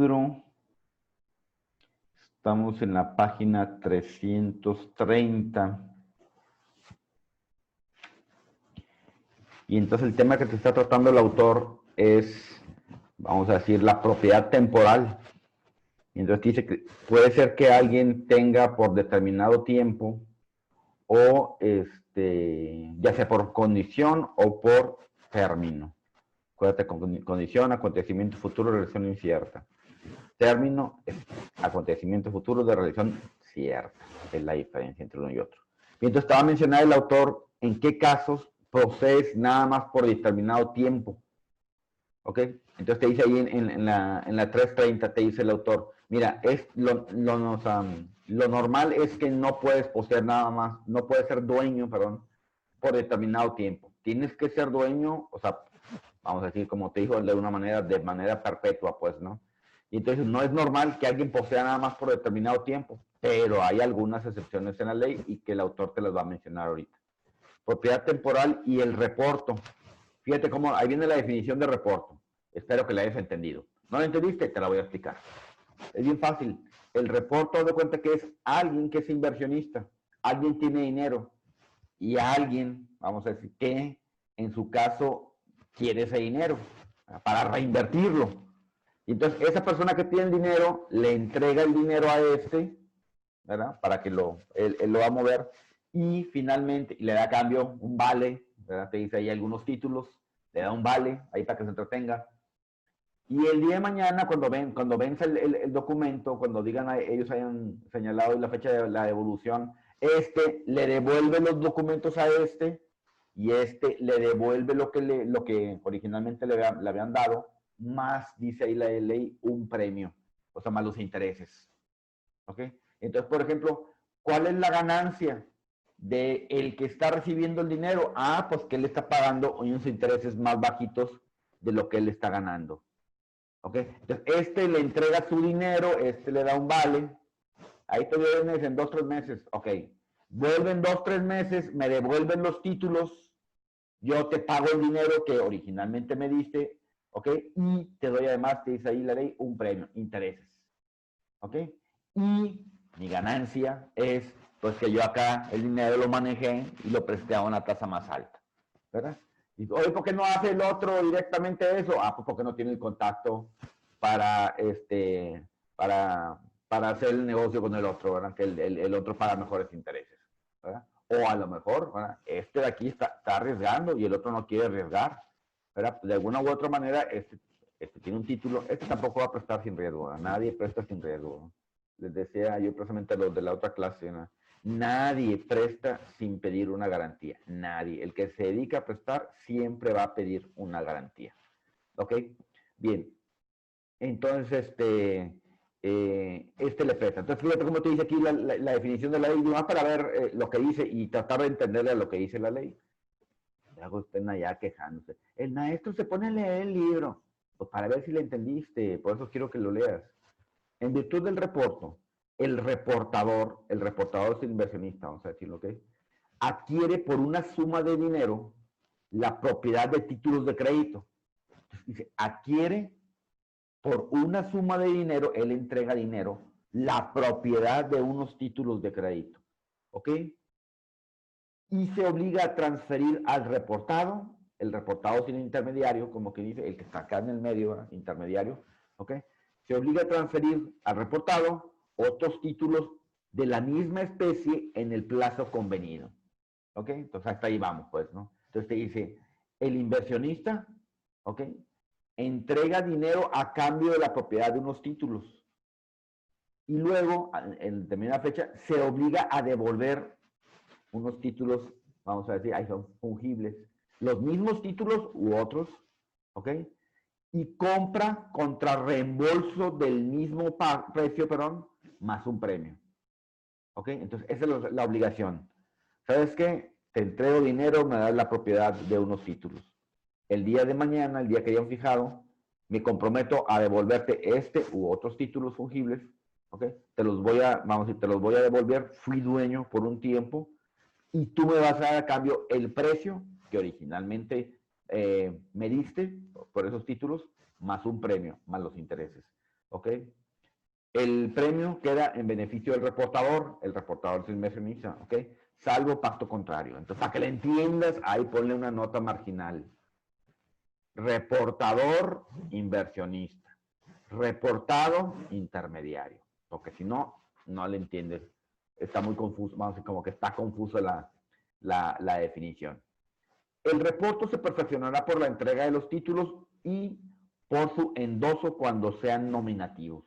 libro, estamos en la página 330. Y entonces el tema que te está tratando el autor es, vamos a decir, la propiedad temporal. Y entonces dice que puede ser que alguien tenga por determinado tiempo o ya sea por condición o por término. Acuérdate, condición, acontecimiento futuro, relación incierta. Término, acontecimiento futuro de relación cierta. Es la diferencia entre uno y otro. Y entonces estaba mencionando el autor en qué casos procedes nada más por determinado tiempo. ¿Ok? Entonces te dice ahí en la 330, te dice el autor, mira, lo normal es que no puedes poseer nada más, no puedes ser dueño, perdón, por determinado tiempo. Tienes que ser dueño, o sea, vamos a decir, como te dijo, de manera perpetua, pues, ¿no? Y entonces no es normal que alguien posea nada más por determinado tiempo, pero hay algunas excepciones en la ley y que el autor te las va a mencionar ahorita. Propiedad temporal y el reporto. Fíjate cómo, ahí viene la definición de reporto. Espero que la hayas entendido. ¿No la entendiste? Te la voy a explicar. Es bien fácil. El reporto, de cuenta que es alguien que es inversionista. Alguien tiene dinero. Y alguien, vamos a decir, que en su caso quiere ese dinero para reinvertirlo. Y entonces esa persona que tiene el dinero le entrega el dinero a ¿verdad? Para que él lo va a mover. Y finalmente le da a cambio un vale, ¿verdad? Te dice ahí algunos títulos, le da un vale ahí para que se entretenga. Y el día de mañana, cuando vence el documento, cuando digan ellos hayan señalado la fecha de la devolución, le devuelve los documentos a y le devuelve lo que originalmente le habían dado, más, dice ahí la ley, un premio, o sea, más los intereses. ¿Ok? Entonces, por ejemplo, ¿cuál es la ganancia del que está recibiendo el dinero? Ah, pues que él está pagando unos intereses más bajitos de lo que él está ganando. ¿Ok? Entonces, le entrega su dinero, le da un vale. Ahí te vienes en 2, 3 meses. Ok. Vuelven 2, 3 meses, me devuelven los títulos, yo te pago el dinero que originalmente me diste, ¿ok? Y te doy además, te dice ahí la ley, un premio, intereses. ¿Ok? Y mi ganancia es, pues que yo acá el dinero lo manejé y lo presté a una tasa más alta, ¿verdad? Y, oye, ¿por qué no hace el otro directamente eso? Ah, pues porque no tiene el contacto para, para hacer el negocio con el otro, ¿verdad? Que el otro paga mejores intereses, ¿verdad? O a lo mejor, ¿verdad? De aquí está arriesgando y el otro no quiere arriesgar, ¿verdad? De alguna u otra manera, tiene un título, tampoco va a prestar sin riesgo, ¿verdad? Nadie presta sin riesgo. Les decía yo precisamente a los de la otra clase, ¿no? Nadie presta sin pedir una garantía, nadie. El que se dedica a prestar siempre va a pedir una garantía. ¿Ok? Bien. Entonces, le presta. Entonces, fíjate cómo te dice aquí la definición de la ley, más para ver lo que dice y tratar de entenderle a lo que dice la ley. Luego estén allá quejándose. El maestro se pone a leer el libro, pues para ver si le entendiste, por eso quiero que lo leas. En virtud del reporto, el reportador es el inversionista, vamos a decirlo, ¿ok? Adquiere por una suma de dinero la propiedad de títulos de crédito. Entonces, dice, adquiere por una suma de dinero, él entrega dinero, la propiedad de unos títulos de crédito, ¿ok? Y se obliga a transferir al reportado, el reportado sin intermediario, como que dice, el que está acá en el medio, ¿verdad? Intermediario, ¿ok? Se obliga a transferir al reportado otros títulos de la misma especie en el plazo convenido, ¿ok? Entonces hasta ahí vamos, pues, ¿no? Entonces te dice, el inversionista, ¿ok? Entrega dinero a cambio de la propiedad de unos títulos. Y luego, en determinada fecha, se obliga a devolver unos títulos, vamos a decir, ahí son fungibles, los mismos títulos u otros, ¿ok? Y compra contra reembolso del mismo precio, perdón, más un premio, ¿ok? Entonces, esa es la obligación. ¿Sabes qué? Te entrego dinero, me das la propiedad de unos títulos. El día de mañana, el día que hayan fijado, me comprometo a devolverte u otros títulos fungibles, ¿ok? Te los voy a devolver, fui dueño por un tiempo, y tú me vas a dar a cambio el precio que originalmente me diste por esos títulos, más un premio, más los intereses. ¿Ok? el premio queda en beneficio del reportador. El reportador es el inversionista, ¿ok? Salvo pacto contrario. Entonces, para que le entiendas, ahí ponle una nota marginal. Reportador, inversionista. Reportado, intermediario. Porque si no, no le entiendes. Está muy confuso, vamos a decir, como que está confusa la definición. El reporto se perfeccionará por la entrega de los títulos y por su endoso cuando sean nominativos.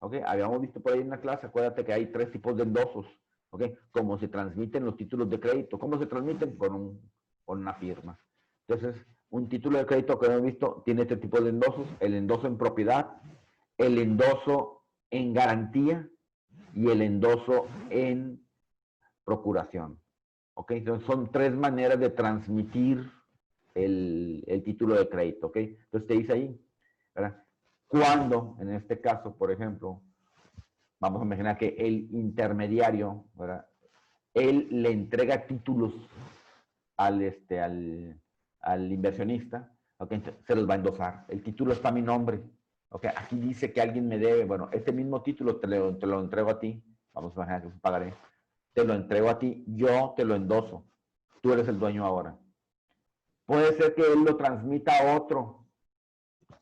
¿Ok? Habíamos visto por ahí en la clase, acuérdate que hay 3 tipos de endosos. ¿Ok? Cómo se transmiten los títulos de crédito. ¿Cómo se transmiten? Con una firma. Entonces, un título de crédito que hemos visto tiene este tipo de endosos. El endoso en propiedad, el endoso en garantía y el endoso en procuración. ¿Ok? Entonces, son 3 maneras de transmitir el título de crédito. ¿Ok? Entonces, te dice ahí, ¿verdad? Cuando, en este caso, por ejemplo, vamos a imaginar que el intermediario, ¿verdad? Él le entrega títulos al inversionista, ¿okay? Se los va a endosar. El título está a mi nombre. ¿Okay? Aquí dice que alguien me debe. Bueno, este mismo título te lo entrego a ti. Vamos a imaginar que es un pagaré. Te lo entrego a ti. Yo te lo endoso. Tú eres el dueño ahora. Puede ser que él lo transmita a otro.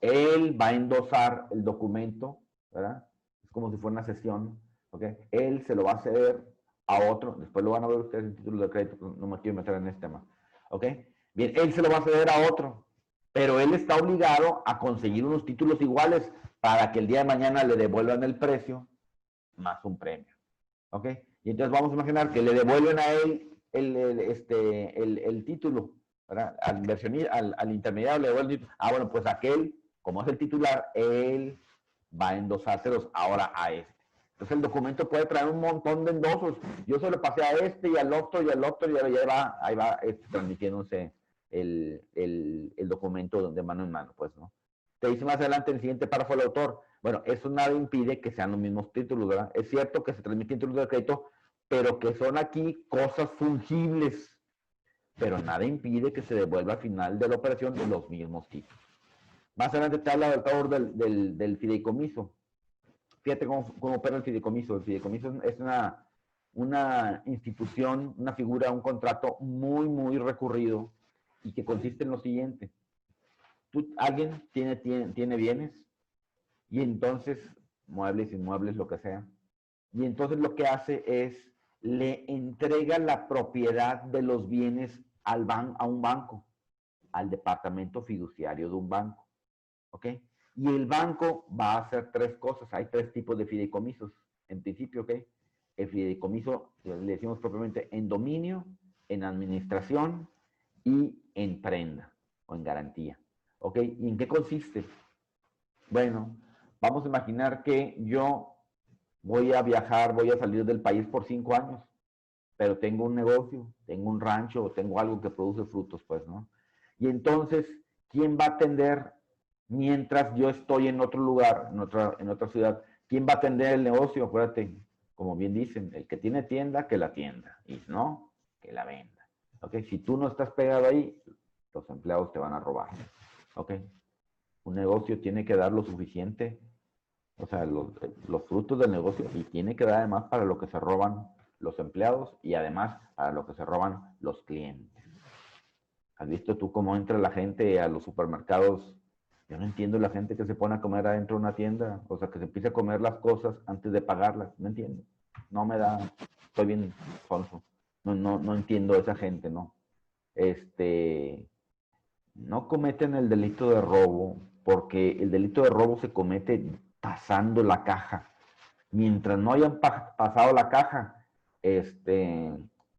Él va a endosar el documento, ¿verdad? Es como si fuera una sesión. ¿Okay? Él se lo va a ceder a otro. Después lo van a ver ustedes en título de crédito. No me quiero meter en este tema. ¿Ok? Bien, él se lo va a ceder a otro, pero él está obligado a conseguir unos títulos iguales para que el día de mañana le devuelvan el precio más un premio. ¿Ok? Y entonces vamos a imaginar que le devuelven a él el título, ¿verdad? Al inversionista, al intermediario le devuelven el título. Ah, bueno, pues aquel, como es el titular, él va a endosárselos ahora a este. Entonces el documento puede traer un montón de endosos. Yo se lo pasé a este y al otro y al otro y ahí va transmitiéndose el documento de mano en mano, pues, ¿no? Te dice más adelante en el siguiente párrafo el autor, bueno, eso nada impide que sean los mismos títulos, ¿verdad? Es cierto que se transmiten títulos de crédito, pero que son aquí cosas fungibles, pero nada impide que se devuelva al final de la operación de los mismos títulos. Más adelante te habla del favor del fideicomiso. Fíjate cómo opera el fideicomiso. El fideicomiso es una institución, una figura, un contrato muy, muy recurrido y que consiste en lo siguiente. Alguien tiene bienes y entonces, muebles, inmuebles, lo que sea, y entonces lo que hace es, le entrega la propiedad de los bienes a un banco, al departamento fiduciario de un banco. ¿Ok? Y el banco va a hacer 3 cosas. Hay 3 tipos de fideicomisos. En principio, ¿ok? El fideicomiso, le decimos propiamente, en dominio, en administración y en prenda o en garantía. ¿Ok? ¿Y en qué consiste? Bueno, vamos a imaginar que yo voy a viajar, voy a salir del país por 5 años, pero tengo un negocio, tengo un rancho, tengo algo que produce frutos, pues, ¿no? Y entonces, ¿quién va a atender mientras yo estoy en otro lugar, en otra ciudad? ¿Quién va a atender el negocio? Acuérdate, como bien dicen, el que tiene tienda, que la tienda, y si no, que la venda. ¿Ok? Si tú no estás pegado ahí, los empleados te van a robar. ¿Ok? Un negocio tiene que dar lo suficiente, o sea, los frutos del negocio, y tiene que dar además para lo que se roban los empleados y además para lo que se roban los clientes. ¿Has visto tú cómo entra la gente a los supermercados? Yo no entiendo la gente que se pone a comer adentro de una tienda, o sea, que se empieza a comer las cosas antes de pagarlas, no entiendo. No me da, estoy bien sonso. No entiendo a esa gente, ¿no? No cometen el delito de robo, porque el delito de robo se comete pasando la caja. Mientras no hayan pasado la caja,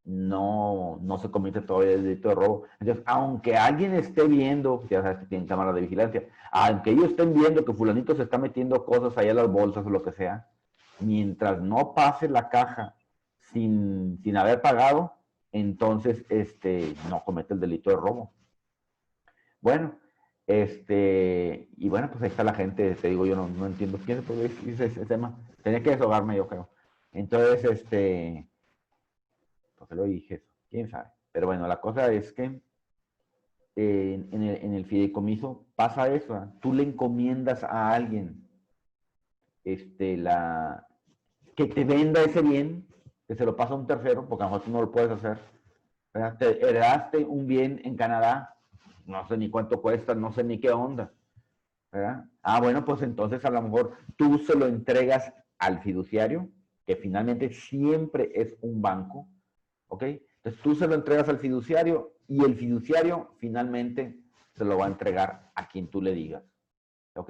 no se comete todavía el delito de robo. Entonces, aunque alguien esté viendo, ya sabes que tienen cámaras de vigilancia, aunque ellos estén viendo que fulanito se está metiendo cosas allá en las bolsas o lo que sea, mientras no pase la caja sin haber pagado, entonces no comete el delito de robo. Bueno, y bueno, pues ahí está la gente, te digo, yo no entiendo quién dice ese tema. Tenía que desahogarme, yo creo. Entonces, ¿por qué lo dije eso? ¿Quién sabe? Pero bueno, la cosa es que en el fideicomiso pasa eso, ¿eh? Tú le encomiendas a alguien que te venda ese bien, que se lo pasa a un tercero, porque a lo mejor tú no lo puedes hacer, ¿verdad? Te heredaste un bien en Canadá, no sé ni cuánto cuesta, no sé ni qué onda, ¿verdad? Ah, bueno, pues entonces a lo mejor tú se lo entregas al fiduciario, que finalmente siempre es un banco, ¿ok? Entonces tú se lo entregas al fiduciario y el fiduciario finalmente se lo va a entregar a quien tú le digas, ¿ok?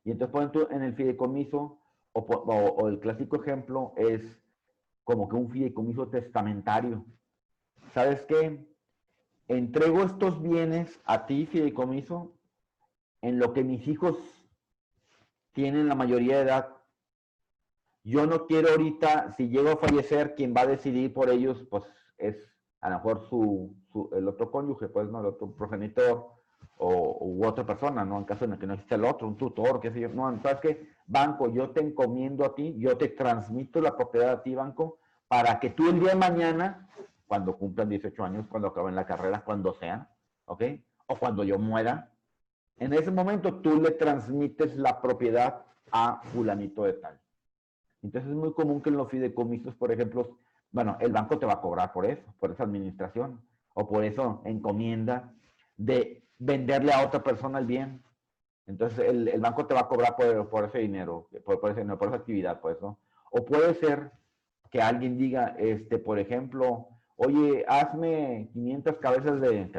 Y entonces ponen tú en el fideicomiso, o el clásico ejemplo es como que un fideicomiso testamentario. ¿Sabes qué? Entrego estos bienes a ti, fideicomiso, en lo que mis hijos tienen la mayoría de edad. Yo no quiero ahorita, si llego a fallecer, quien va a decidir por ellos, pues es a lo mejor el otro cónyuge, pues, ¿no? El otro progenitor u otra persona, ¿no? En caso de que no exista el otro, un tutor, qué sé yo. No, ¿sabes qué? Banco, yo te encomiendo a ti, yo te transmito la propiedad a ti, banco, para que tú el día de mañana, cuando cumplan 18 años, cuando acaben la carrera, cuando sea, ¿ok? O cuando yo muera, en ese momento tú le transmites la propiedad a fulanito de tal. Entonces es muy común que en los fideicomisos, por ejemplo, bueno, el banco te va a cobrar por eso, por esa administración, o por eso encomienda de venderle a otra persona el bien. Entonces el banco te va a cobrar por ese dinero, por ese dinero, por esa actividad, pues, ¿no? O puede ser que alguien diga, por ejemplo, oye, hazme 500 cabezas de,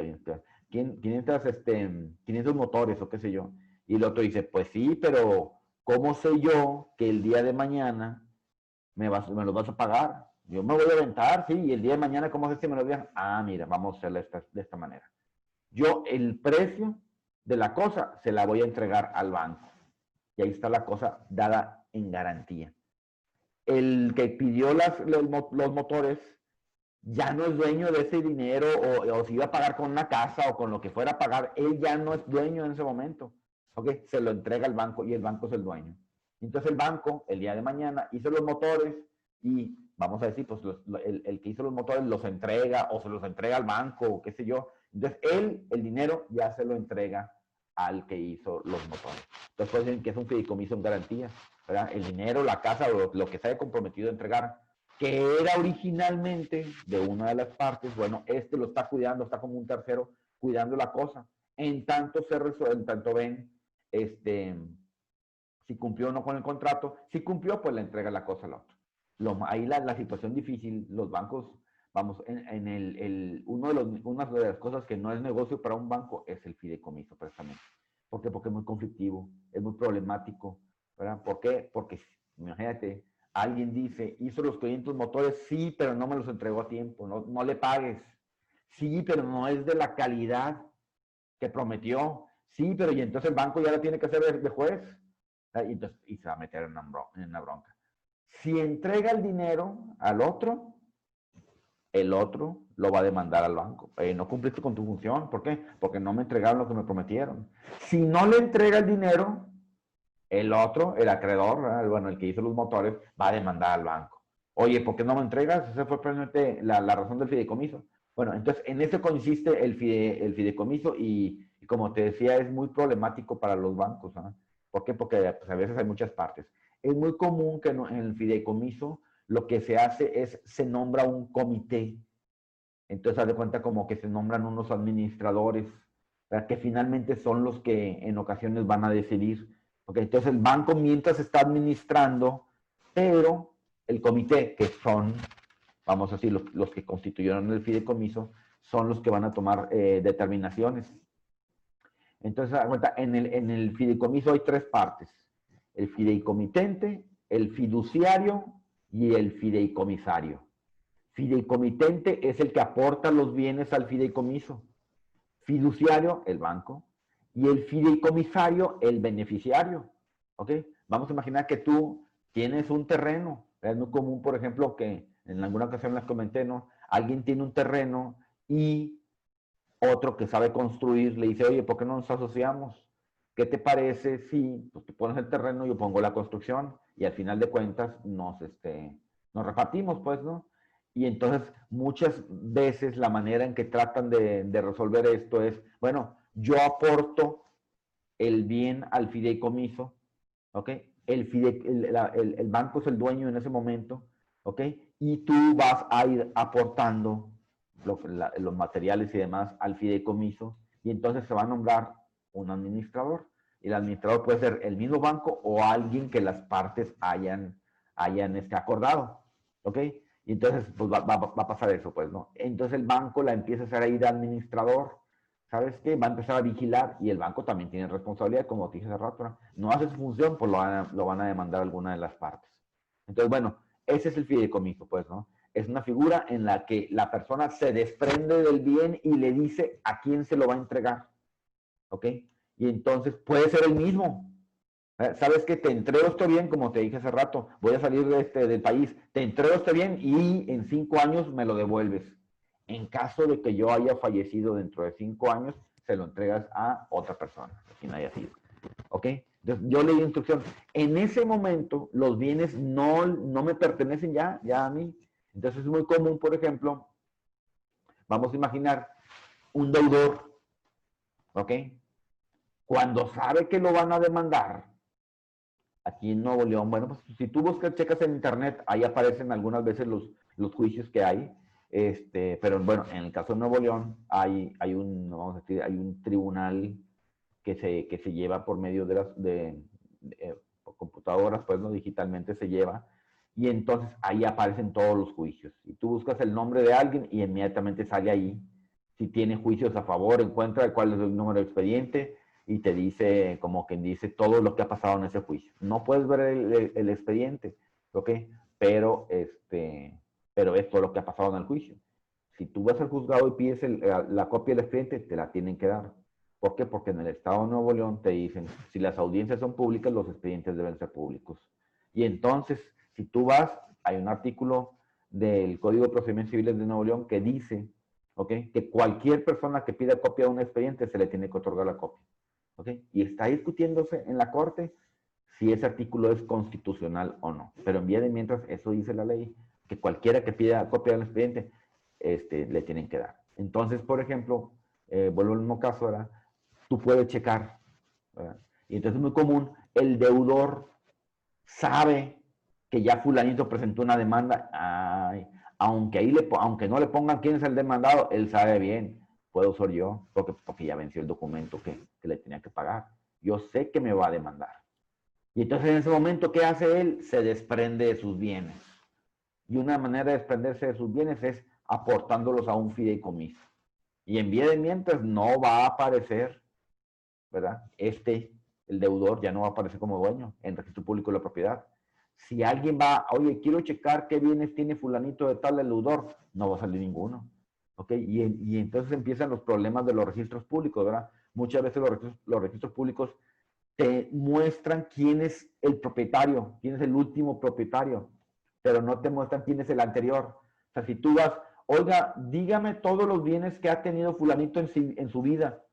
500 motores o qué sé yo. Y el otro dice, pues sí, pero ¿cómo sé yo que el día de mañana me los vas a pagar? Yo me voy a aventar, sí, y el día de mañana, ¿cómo sé si me lo voy a...? Ah, mira, vamos a hacerlo de esta manera. Yo el precio de la cosa se la voy a entregar al banco. Y ahí está la cosa dada en garantía. El que pidió los motores ya no es dueño de ese dinero, o si iba a pagar con una casa o con lo que fuera a pagar, él ya no es dueño en ese momento. ¿Ok? Se lo entrega al banco y el banco es el dueño. Entonces el banco, el día de mañana, hizo los motores y vamos a decir, pues el que hizo los motores los entrega o se los entrega al banco o qué sé yo. Entonces él, el dinero, ya se lo entrega al que hizo los motores. Entonces pueden decir que es un fideicomiso en garantía, ¿verdad? El dinero, la casa o lo que se haya comprometido a entregar, que era originalmente de una de las partes, bueno, lo está cuidando, está como un tercero cuidando la cosa. En tanto ven, si cumplió o no con el contrato. Si cumplió, pues le entrega la cosa al otro. Ahí la situación difícil, los bancos, vamos, una de las cosas que no es negocio para un banco es el fideicomiso, precisamente. ¿Por qué? Porque es muy conflictivo, es muy problemático, ¿verdad? ¿Por qué? Porque, imagínate, alguien dice, hizo los 500 motores, sí, pero no me los entregó a tiempo, no le pagues. Sí, pero no es de la calidad que prometió. Sí, pero y entonces el banco ya lo tiene que hacer de juez. Y se va a meter en una bronca. Si entrega el dinero al otro, el otro lo va a demandar al banco. No cumpliste con tu función. ¿Por qué? Porque no me entregaron lo que me prometieron. Si no le entrega el dinero, el otro, el acreedor, ¿verdad? Bueno, el que hizo los motores, va a demandar al banco. Oye, ¿por qué no me entregas? Esa fue precisamente la razón del fideicomiso. Bueno, entonces en eso consiste el fideicomiso y como te decía, es muy problemático para los bancos. ¿No? ¿Por qué? Porque pues, a veces hay muchas partes. Es muy común que en el fideicomiso lo que se hace es, se nombra un comité. Entonces, haz de cuenta como que se nombran unos administradores, ¿verdad? Que finalmente son los que en ocasiones van a decidir. Okay, entonces el banco mientras está administrando, pero el comité, que son, vamos a decir, los que constituyeron el fideicomiso, son los que van a tomar determinaciones. Entonces, en el fideicomiso hay tres partes: el fideicomitente, el fiduciario y el fideicomisario. Fideicomitente es el que aporta los bienes al fideicomiso. Fiduciario, el banco. Y el fideicomisario, el beneficiario. ¿Ok? Vamos a imaginar que tú tienes un terreno. Es muy común, por ejemplo, que en alguna ocasión les comenté, ¿no? Alguien tiene un terreno y otro que sabe construir le dice, oye, ¿por qué no nos asociamos? ¿Qué te parece si pues, tú pones el terreno y yo pongo la construcción? Y al final de cuentas nos repartimos, pues, ¿no? Y entonces muchas veces la manera en que tratan de resolver esto es, bueno, yo aporto el bien al fideicomiso, ¿ok? el banco es el dueño en ese momento, ¿ok? Y tú vas a ir aportando los materiales y demás al fideicomiso y entonces se va a nombrar un administrador. Y el administrador puede ser el mismo banco o alguien que las partes hayan acordado, ¿ok? Y entonces pues va a pasar eso, pues, ¿no? Entonces el banco la empieza a hacer ahí de administrador, ¿sabes qué? Va a empezar a vigilar y el banco también tiene responsabilidad, como te dije hace rato, ¿no? No hace su función, pues lo van a demandar alguna de las partes. Entonces, bueno, ese es el fideicomiso, pues, ¿no? Es una figura en la que la persona se desprende del bien y le dice a quién se lo va a entregar, ¿ok? Y entonces puede ser el mismo. ¿Sabes qué? Te entrego este bien, como te dije hace rato, voy a salir del país, te entrego este bien y en 5 años me lo devuelves. En caso de que yo haya fallecido dentro de 5 años, se lo entregas a otra persona, quien haya sido. ¿Ok? Entonces, yo le di instrucción. En ese momento, los bienes no me pertenecen ya a mí. Entonces, es muy común, por ejemplo, vamos a imaginar un deudor, ¿ok? Cuando sabe que lo van a demandar, aquí en Nuevo León, bueno, pues si tú buscas, checas en internet, ahí aparecen algunas veces los juicios que hay, pero bueno, en el caso de Nuevo León hay un, vamos a decir, hay un tribunal que se lleva por medio de por computadoras, pues no digitalmente se lleva, y entonces ahí aparecen todos los juicios. Y tú buscas el nombre de alguien y inmediatamente sale ahí. Si tiene juicios a favor, encuentra cuál es el número de expediente y te dice, como quien dice, todo lo que ha pasado en ese juicio. No puedes ver el expediente, ¿ok? Pero, pero es todo lo que ha pasado en el juicio. Si tú vas al juzgado y pides la copia del expediente, te la tienen que dar. ¿Por qué? Porque en el Estado de Nuevo León te dicen, si las audiencias son públicas, los expedientes deben ser públicos. Y entonces, si tú vas, hay un artículo del Código de Procedimientos Civiles de Nuevo León que dice, ¿ok? Que cualquier persona que pida copia de un expediente se le tiene que otorgar la copia. ¿Ok? Y está discutiéndose en la Corte si ese artículo es constitucional o no. Pero en vía de mientras, eso dice la ley, que cualquiera que pida copia del expediente, le tienen que dar. Entonces, por ejemplo, vuelvo al mismo caso, ¿verdad? Tú puedes checar, ¿verdad? Y entonces es muy común, el deudor sabe que ya fulanito presentó una demanda, ay, aunque no le pongan quién es el demandado, él sabe bien, puedo ser yo, porque ya venció el documento que le tenía que pagar. Yo sé que me va a demandar. Y entonces en ese momento, ¿qué hace él? Se desprende de sus bienes. Y una manera de desprenderse de sus bienes es aportándolos a un fideicomiso. Y en vía de mientras no va a aparecer, ¿verdad? El deudor ya no va a aparecer como dueño en el registro público de la propiedad. Si alguien va, oye, quiero checar qué bienes tiene fulanito de tal el deudor, no va a salir ninguno. ¿Ok? Y entonces empiezan los problemas de los registros públicos, ¿verdad? Muchas veces los registros públicos te muestran quién es el propietario, quién es el último propietario, pero no te muestran quién es el anterior. O sea, si tú vas, oiga, dígame todos los bienes que ha tenido fulanito en su vida.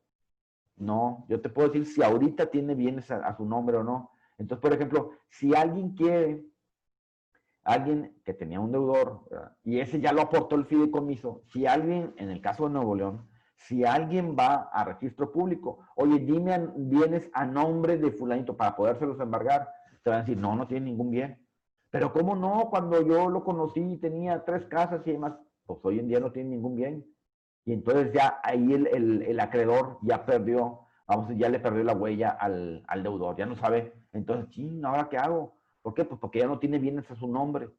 No, yo te puedo decir si ahorita tiene bienes a su nombre o no. Entonces, por ejemplo, si alguien quiere, alguien que tenía un deudor, ¿verdad? Y ese ya lo aportó el fideicomiso, si alguien, en el caso de Nuevo León, si alguien va a registro público, oye, dime bienes a nombre de fulanito para podérselos embargar, te van a decir, no, no tiene ningún bien. Pero ¿cómo no? Cuando yo lo conocí tenía 3 casas y demás, pues hoy en día no tiene ningún bien. Y entonces ya ahí el acreedor ya perdió, vamos, ya le perdió la huella al deudor, ya no sabe. Entonces, ching, ¿ahora qué hago? ¿Por qué? Pues porque ya no tiene bienes a su nombre.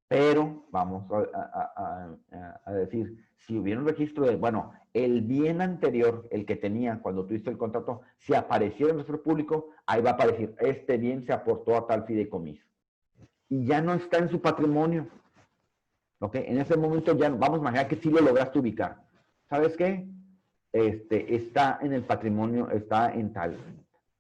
Pero vamos a decir, si hubiera un registro de, bueno, el bien anterior, el que tenía cuando tuviste el contrato, si apareciera en nuestro público, ahí va a aparecer, este bien se aportó a tal fideicomiso. Y ya no está en su patrimonio. ¿Ok? En ese momento ya vamos a imaginar que sí lo lograste ubicar. ¿Sabes qué? Está en el patrimonio, está en tal.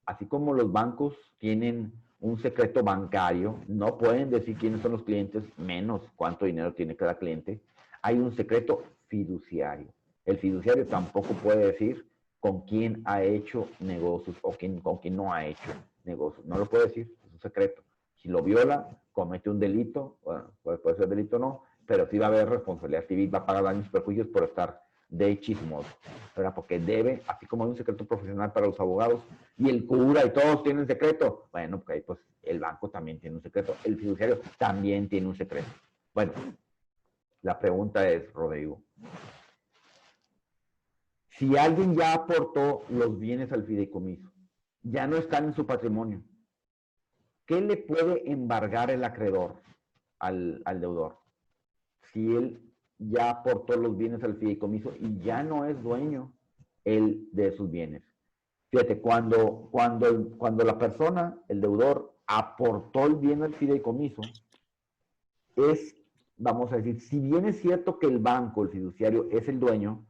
Así como los bancos tienen un secreto bancario, no pueden decir quiénes son los clientes, menos cuánto dinero tiene cada cliente. Hay un secreto fiduciario. El fiduciario tampoco puede decir con quién ha hecho negocios o con quién no ha hecho negocios. No lo puede decir, es un secreto. Si lo viola, comete un delito, bueno, puede ser delito o no, pero sí va a haber responsabilidad civil, va a pagar daños y perjuicios por estar de chismoso, ¿verdad? Porque debe, así como hay un secreto profesional para los abogados y el cura y todos tienen secreto, bueno, pues el banco también tiene un secreto, el fiduciario también tiene un secreto. Bueno, la pregunta es, Rodrigo, si alguien ya aportó los bienes al fideicomiso, ya no están en su patrimonio, ¿qué le puede embargar el acreedor al deudor? Si él ya aportó los bienes al fideicomiso y ya no es dueño él de sus bienes. Fíjate, cuando la persona, el deudor, aportó el bien al fideicomiso, es, vamos a decir, si bien es cierto que el banco, el fiduciario, es el dueño,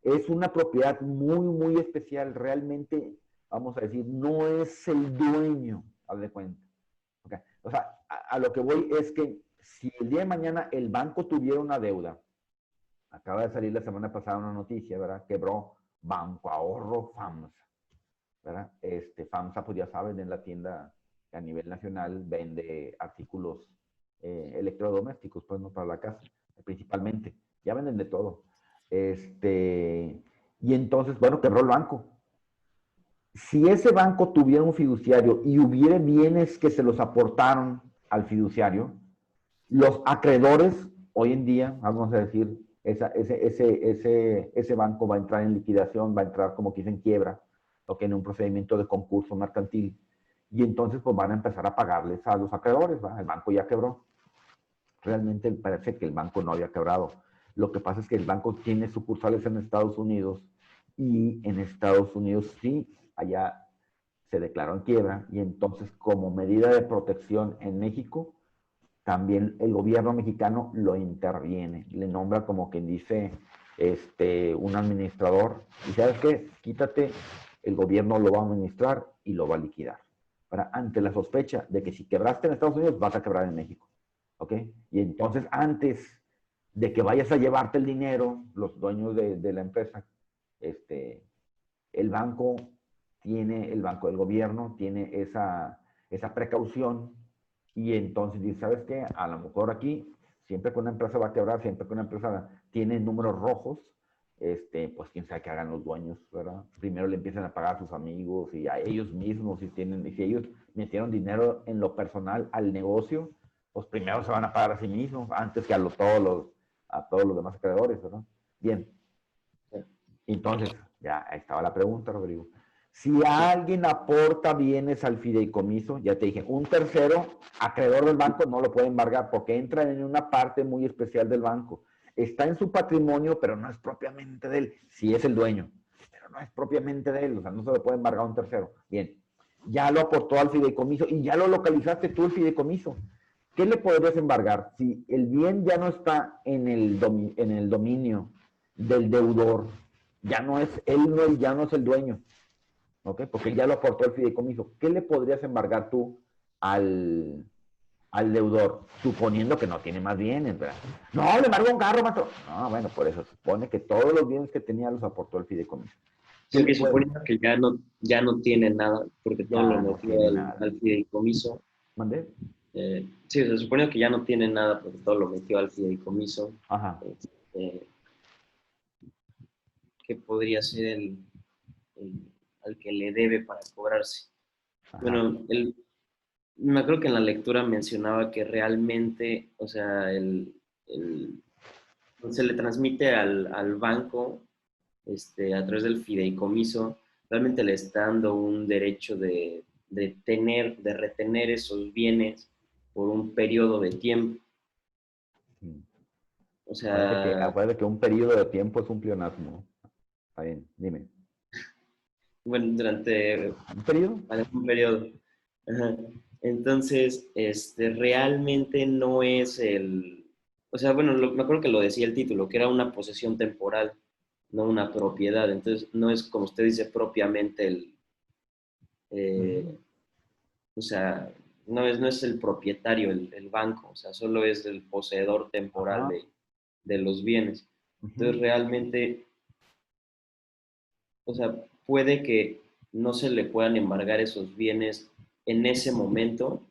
es una propiedad muy especial. Realmente, vamos a decir, no es el dueño, haz de cuenta. Okay. O sea, a lo que voy es que si el día de mañana el banco tuviera una deuda, acaba de salir la semana pasada una noticia, ¿verdad? Quebró Banco Ahorro FAMSA, ¿verdad? FAMSA, pues ya saben, en la tienda a nivel nacional vende artículos electrodomésticos, pues no para la casa, principalmente. Ya venden de todo. Y entonces, bueno, quebró el banco. Si ese banco tuviera un fiduciario y hubiera bienes que se los aportaron al fiduciario, los acreedores, hoy en día, vamos a decir, ese banco va a entrar en liquidación, va a entrar como que en quiebra, o que en un procedimiento de concurso mercantil, y entonces pues van a empezar a pagarles a los acreedores, ¿va? El banco ya quebró. Realmente parece que el banco no había quebrado. Lo que pasa es que el banco tiene sucursales en Estados Unidos, y en Estados Unidos sí, allá se declaró en quiebra, y entonces como medida de protección en México, también el gobierno mexicano lo interviene, le nombra como quien dice un administrador, y ¿sabes qué? Quítate, el gobierno lo va a administrar y lo va a liquidar. Ante la sospecha de que si quebraste en Estados Unidos, vas a quebrar en México. ¿Ok? Y entonces, antes de que vayas a llevarte el dinero, los dueños de la empresa, el banco el gobierno tiene esa precaución, y entonces dice, ¿sabes qué? A lo mejor aquí, siempre que una empresa va a quebrar, siempre que una empresa tiene números rojos, pues quién sabe qué hagan los dueños, ¿verdad? Primero le empiezan a pagar a sus amigos y a ellos mismos, y si ellos metieron dinero en lo personal al negocio, pues primero se van a pagar a sí mismos antes que a todos los demás acreedores, ¿verdad? Bien, entonces, ya estaba la pregunta, Rodrigo. Si alguien aporta bienes al fideicomiso, ya te dije, un tercero acreedor del banco no lo puede embargar porque entra en una parte muy especial del banco. Está en su patrimonio, pero no es propiamente de él. Sí es el dueño, pero no es propiamente de él. O sea, no se lo puede embargar a un tercero. Bien, ya lo aportó al fideicomiso y ya lo localizaste tú el fideicomiso. ¿Qué le podrías embargar? Si el bien ya no está en el dominio del deudor, ya no es el dueño, ¿ok? Porque él ya lo aportó el fideicomiso. ¿Qué le podrías embargar tú al, al deudor? Suponiendo que no tiene más bienes, ¿verdad? No, le embargó un carro, maestro. No, bueno, por eso supone que todos los bienes que tenía los aportó el fideicomiso. Sí, que suponiendo que ya no tiene nada, porque todo lo Ya no metió tiene nada. al fideicomiso. ¿Mandé? Sí, se supone que ya no tiene nada, porque todo lo metió al fideicomiso. Ajá. ¿Qué podría ser el, al que le debe para cobrarse? Ajá. Bueno, me acuerdo que en la lectura mencionaba que realmente, o sea, se le transmite al banco a través del fideicomiso, realmente le está dando un derecho de retener esos bienes por un periodo de tiempo. Sí. O sea, Acuérdate que un periodo de tiempo es un pleonasmo. Está bien, dime. bueno, durante ¿Un periodo? algún periodo. Ajá. Entonces, realmente no es o sea, bueno, me acuerdo que lo decía el título, que era una posesión temporal, no una propiedad. Entonces, no es como usted dice propiamente o sea, no es el propietario el banco, o sea, solo es el poseedor temporal Ajá. de los bienes. Entonces, realmente, o sea, puede que no se le puedan embargar esos bienes en ese momento,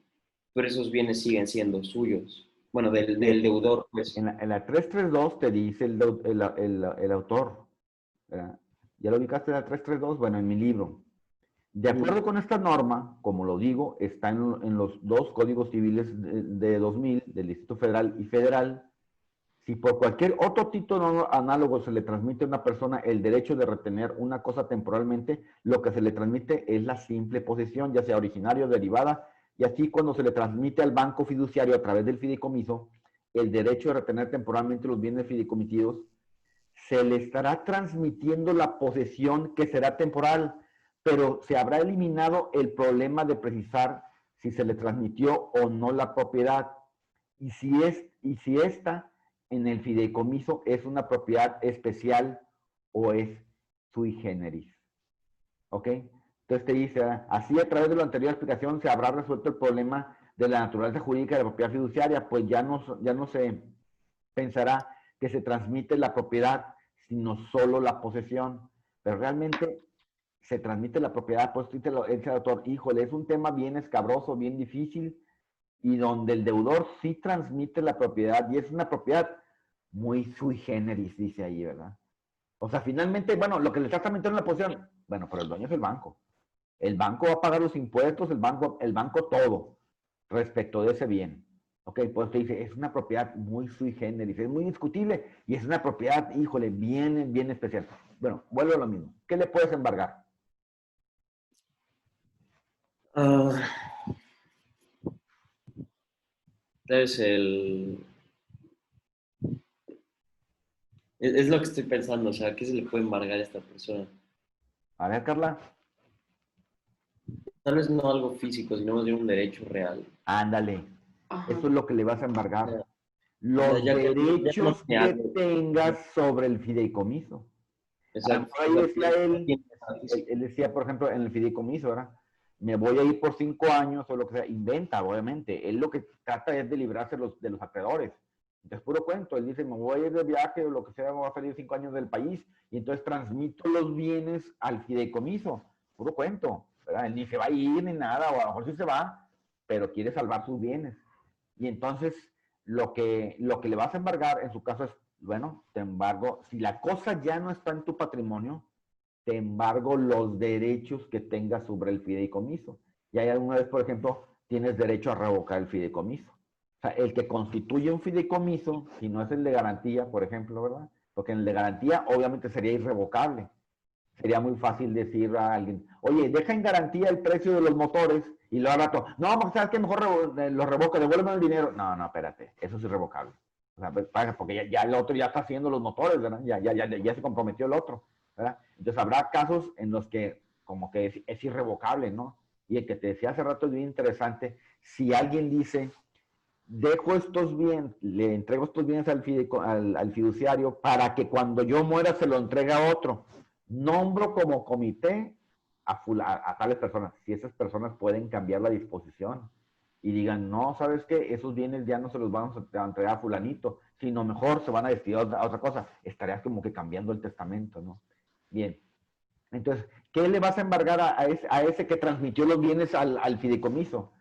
pero esos bienes siguen siendo suyos. Bueno, del deudor, pues. En la 332 te dice el autor, ¿verdad? ¿Ya lo ubicaste en la 332? Bueno, en mi libro. De acuerdo con esta norma, como lo digo, está en los dos códigos civiles de 2000, del Distrito Federal y Federal. Si por cualquier otro título análogo se le transmite a una persona el derecho de retener una cosa temporalmente, lo que se le transmite es la simple posesión, ya sea originaria o derivada, y así cuando se le transmite al banco fiduciario a través del fideicomiso el derecho de retener temporalmente los bienes fideicomisados, se le estará transmitiendo la posesión que será temporal, pero se habrá eliminado el problema de precisar si se le transmitió o no la propiedad y si esta en el fideicomiso es una propiedad especial o es sui generis. ¿Ok? Entonces te dice, así a través de la anterior explicación se habrá resuelto el problema de la naturaleza jurídica de la propiedad fiduciaria, pues ya no se pensará que se transmite la propiedad, sino solo la posesión. Pero realmente se transmite la propiedad, pues dice el autor, híjole, es un tema bien escabroso, bien difícil, y donde el deudor sí transmite la propiedad, y es una propiedad muy sui generis, dice ahí, ¿verdad? O sea, finalmente, bueno, lo que le está transmitiendo en la posesión, bueno, pero el dueño es el banco. El banco va a pagar los impuestos, el banco todo, respecto de ese bien. Ok, pues te dice, es una propiedad muy sui generis, es muy discutible y es una propiedad, híjole, bien especial. Bueno, vuelvo a lo mismo. ¿Qué le puedes embargar? Ah, es el... Es lo que estoy pensando, o sea, ¿qué se le puede embargar a esta persona? A ver, Carla. Tal vez no algo físico, sino más bien un derecho real. Ándale. Ajá. Eso es lo que le vas a O embargar. sea, Los ya no derechos me que hago. tengas sobre el fideicomiso. A lo Exacto. mejor O ahí sea, decía él, físico. él decía, por ejemplo, en el fideicomiso, ¿verdad? Me voy a ir por 5 años o lo que sea. Inventa, obviamente. Él lo que trata es de librarse de los acreedores. Entonces, puro cuento. Él dice, me voy a ir de viaje o lo que sea, me voy a salir 5 años del país y entonces transmito los bienes al fideicomiso. Puro cuento, ¿verdad? Él ni se va a ir ni nada, o a lo mejor sí se va, pero quiere salvar sus bienes. Y entonces, lo que le vas a embargar en su caso es, bueno, te embargo, si la cosa ya no está en tu patrimonio, te embargo los derechos que tengas sobre el fideicomiso. Y hay alguna vez, por ejemplo, tienes derecho a revocar el fideicomiso. O sea, el que constituye un fideicomiso, si no es el de garantía, por ejemplo, ¿verdad? Porque en el de garantía obviamente sería irrevocable. Sería muy fácil decir a alguien, oye, deja en garantía el precio de los motores y luego al rato, no, porque sabes que mejor lo revoca, devuélveme el dinero. No, no, espérate, eso es irrevocable. O sea, porque ya el otro ya está haciendo los motores, ¿verdad? Ya se comprometió el otro, ¿verdad? Entonces habrá casos en los que como que es irrevocable, ¿no? Y el que te decía hace rato es bien interesante, si alguien dice, dejo estos bienes, le entrego estos bienes al fiduciario para que cuando yo muera se lo entregue a otro. Nombro como comité a tales personas. Si esas personas pueden cambiar la disposición y digan, no, ¿sabes qué? Esos bienes ya no se los vamos a entregar a fulanito, sino mejor se van a destinar a otra cosa. Estarías como que cambiando el testamento, ¿no? Bien. Entonces, ¿qué le vas a embargar a ese que transmitió los bienes al fideicomiso?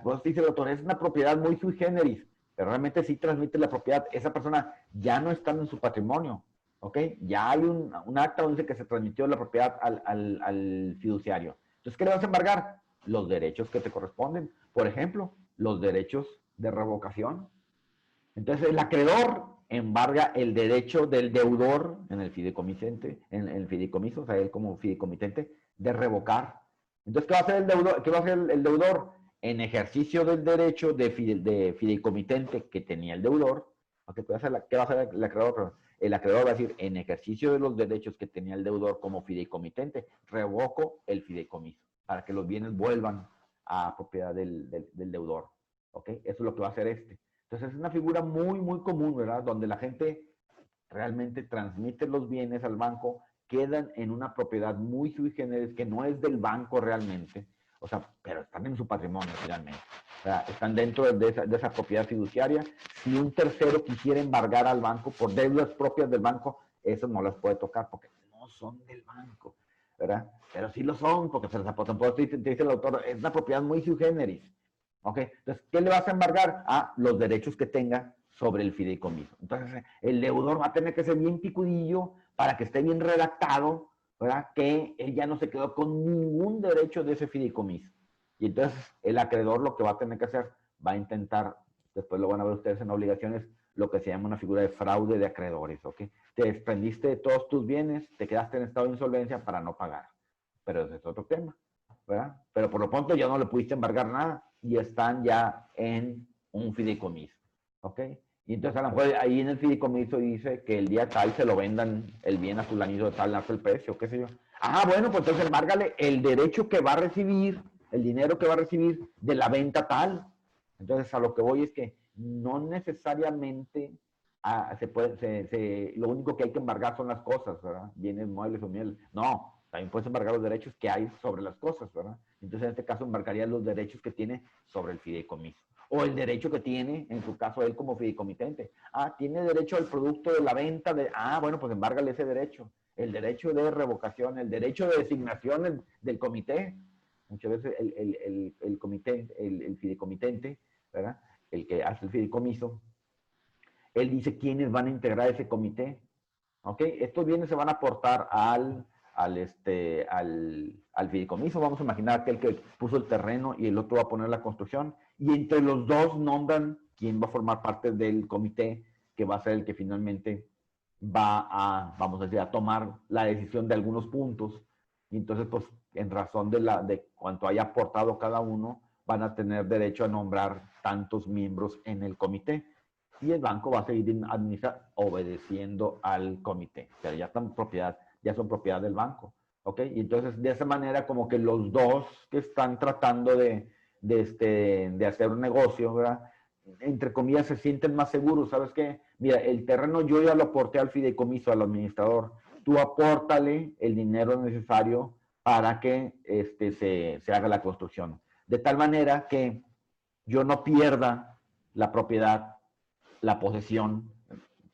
Vos dice el autor, es una propiedad muy sui generis, pero realmente sí transmite la propiedad. Esa persona ya no está en su patrimonio, ¿ok? Ya hay un acta donde dice que se transmitió la propiedad al fiduciario. Entonces, ¿qué le vas a embargar? Los derechos que te corresponden. Por ejemplo, los derechos de revocación. Entonces, el acreedor embarga el derecho del deudor en el fideicomitente, en el fideicomiso, o sea, él como fideicomitente, de revocar. Entonces, ¿qué va a hacer el deudor? ¿Qué va a hacer el deudor? En ejercicio del derecho de fideicomitente que tenía el deudor, ¿qué va a hacer el acreedor? El acreedor va a decir, en ejercicio de los derechos que tenía el deudor como fideicomitente, revoco el fideicomiso para que los bienes vuelvan a propiedad del deudor. ¿Ok? Eso es lo que va a hacer este. Entonces es una figura muy común, ¿verdad? Donde la gente realmente transmite los bienes al banco, quedan en una propiedad muy sui generis que no es del banco realmente, o sea, pero están en su patrimonio finalmente. O sea, están dentro de esa propiedad fiduciaria. Si un tercero quisiera embargar al banco por deudas propias del banco, eso no las puede tocar porque no son del banco, ¿verdad? Pero sí lo son porque se les aportan. Por eso te dice el autor, es una propiedad muy sui generis. ¿Ok? Entonces, ¿qué le vas a embargar? A los derechos que tenga sobre el fideicomiso. Entonces, el deudor va a tener que ser bien picudillo para que esté bien redactado, ¿verdad? Que él ya no se quedó con ningún derecho de ese fideicomiso. Y entonces, el acreedor lo que va a tener que hacer, va a intentar, después lo van a ver ustedes en obligaciones, lo que se llama una figura de fraude de acreedores, ¿ok? Te desprendiste de todos tus bienes, te quedaste en estado de insolvencia para no pagar. Pero ese es otro tema, ¿verdad? Pero por lo pronto ya no le pudiste embargar nada y están ya en un fideicomiso, ¿ok? Y entonces a lo mejor ahí en el fideicomiso dice que el día tal se lo vendan el bien a fulanito de tal, hasta el precio, qué sé yo. Ah, bueno, pues entonces embárgale el derecho que va a recibir, el dinero que va a recibir de la venta tal. Entonces a lo que voy es que no necesariamente lo único que hay que embargar son las cosas, ¿verdad? Bienes muebles o mieles. No, también puedes embargar los derechos que hay sobre las cosas, ¿verdad? Entonces en este caso embargaría los derechos que tiene sobre el fideicomiso. O el derecho que tiene, en su caso, él como fideicomitente. Ah, tiene derecho al producto de la venta de... Ah, bueno, pues embárgale ese derecho. El derecho de revocación, el derecho de designación del comité. Muchas veces el comité, el fideicomitente, ¿verdad? El que hace el fideicomiso, él dice quiénes van a integrar ese comité. ¿Ok? Estos bienes se van a aportar al fideicomiso. Vamos a imaginar que el que puso el terreno y el otro va a poner la construcción. Y entre los dos nombran quién va a formar parte del comité, que va a ser el que finalmente va a, vamos a decir, a tomar la decisión de algunos puntos. Y entonces, pues, en razón de cuánto haya aportado cada uno, van a tener derecho a nombrar tantos miembros en el comité y el banco va a seguir obedeciendo al comité. Pero ya son propiedad del banco. ¿Ok? Y entonces, de esa manera, como que los dos que están tratando de hacer un negocio, ¿verdad? Entre comillas, se sienten más seguros. ¿Sabes qué? Mira, el terreno yo ya lo aporté al fideicomiso, al administrador. Tú apórtale el dinero necesario para que se haga la construcción. De tal manera que yo no pierda la propiedad, la posesión,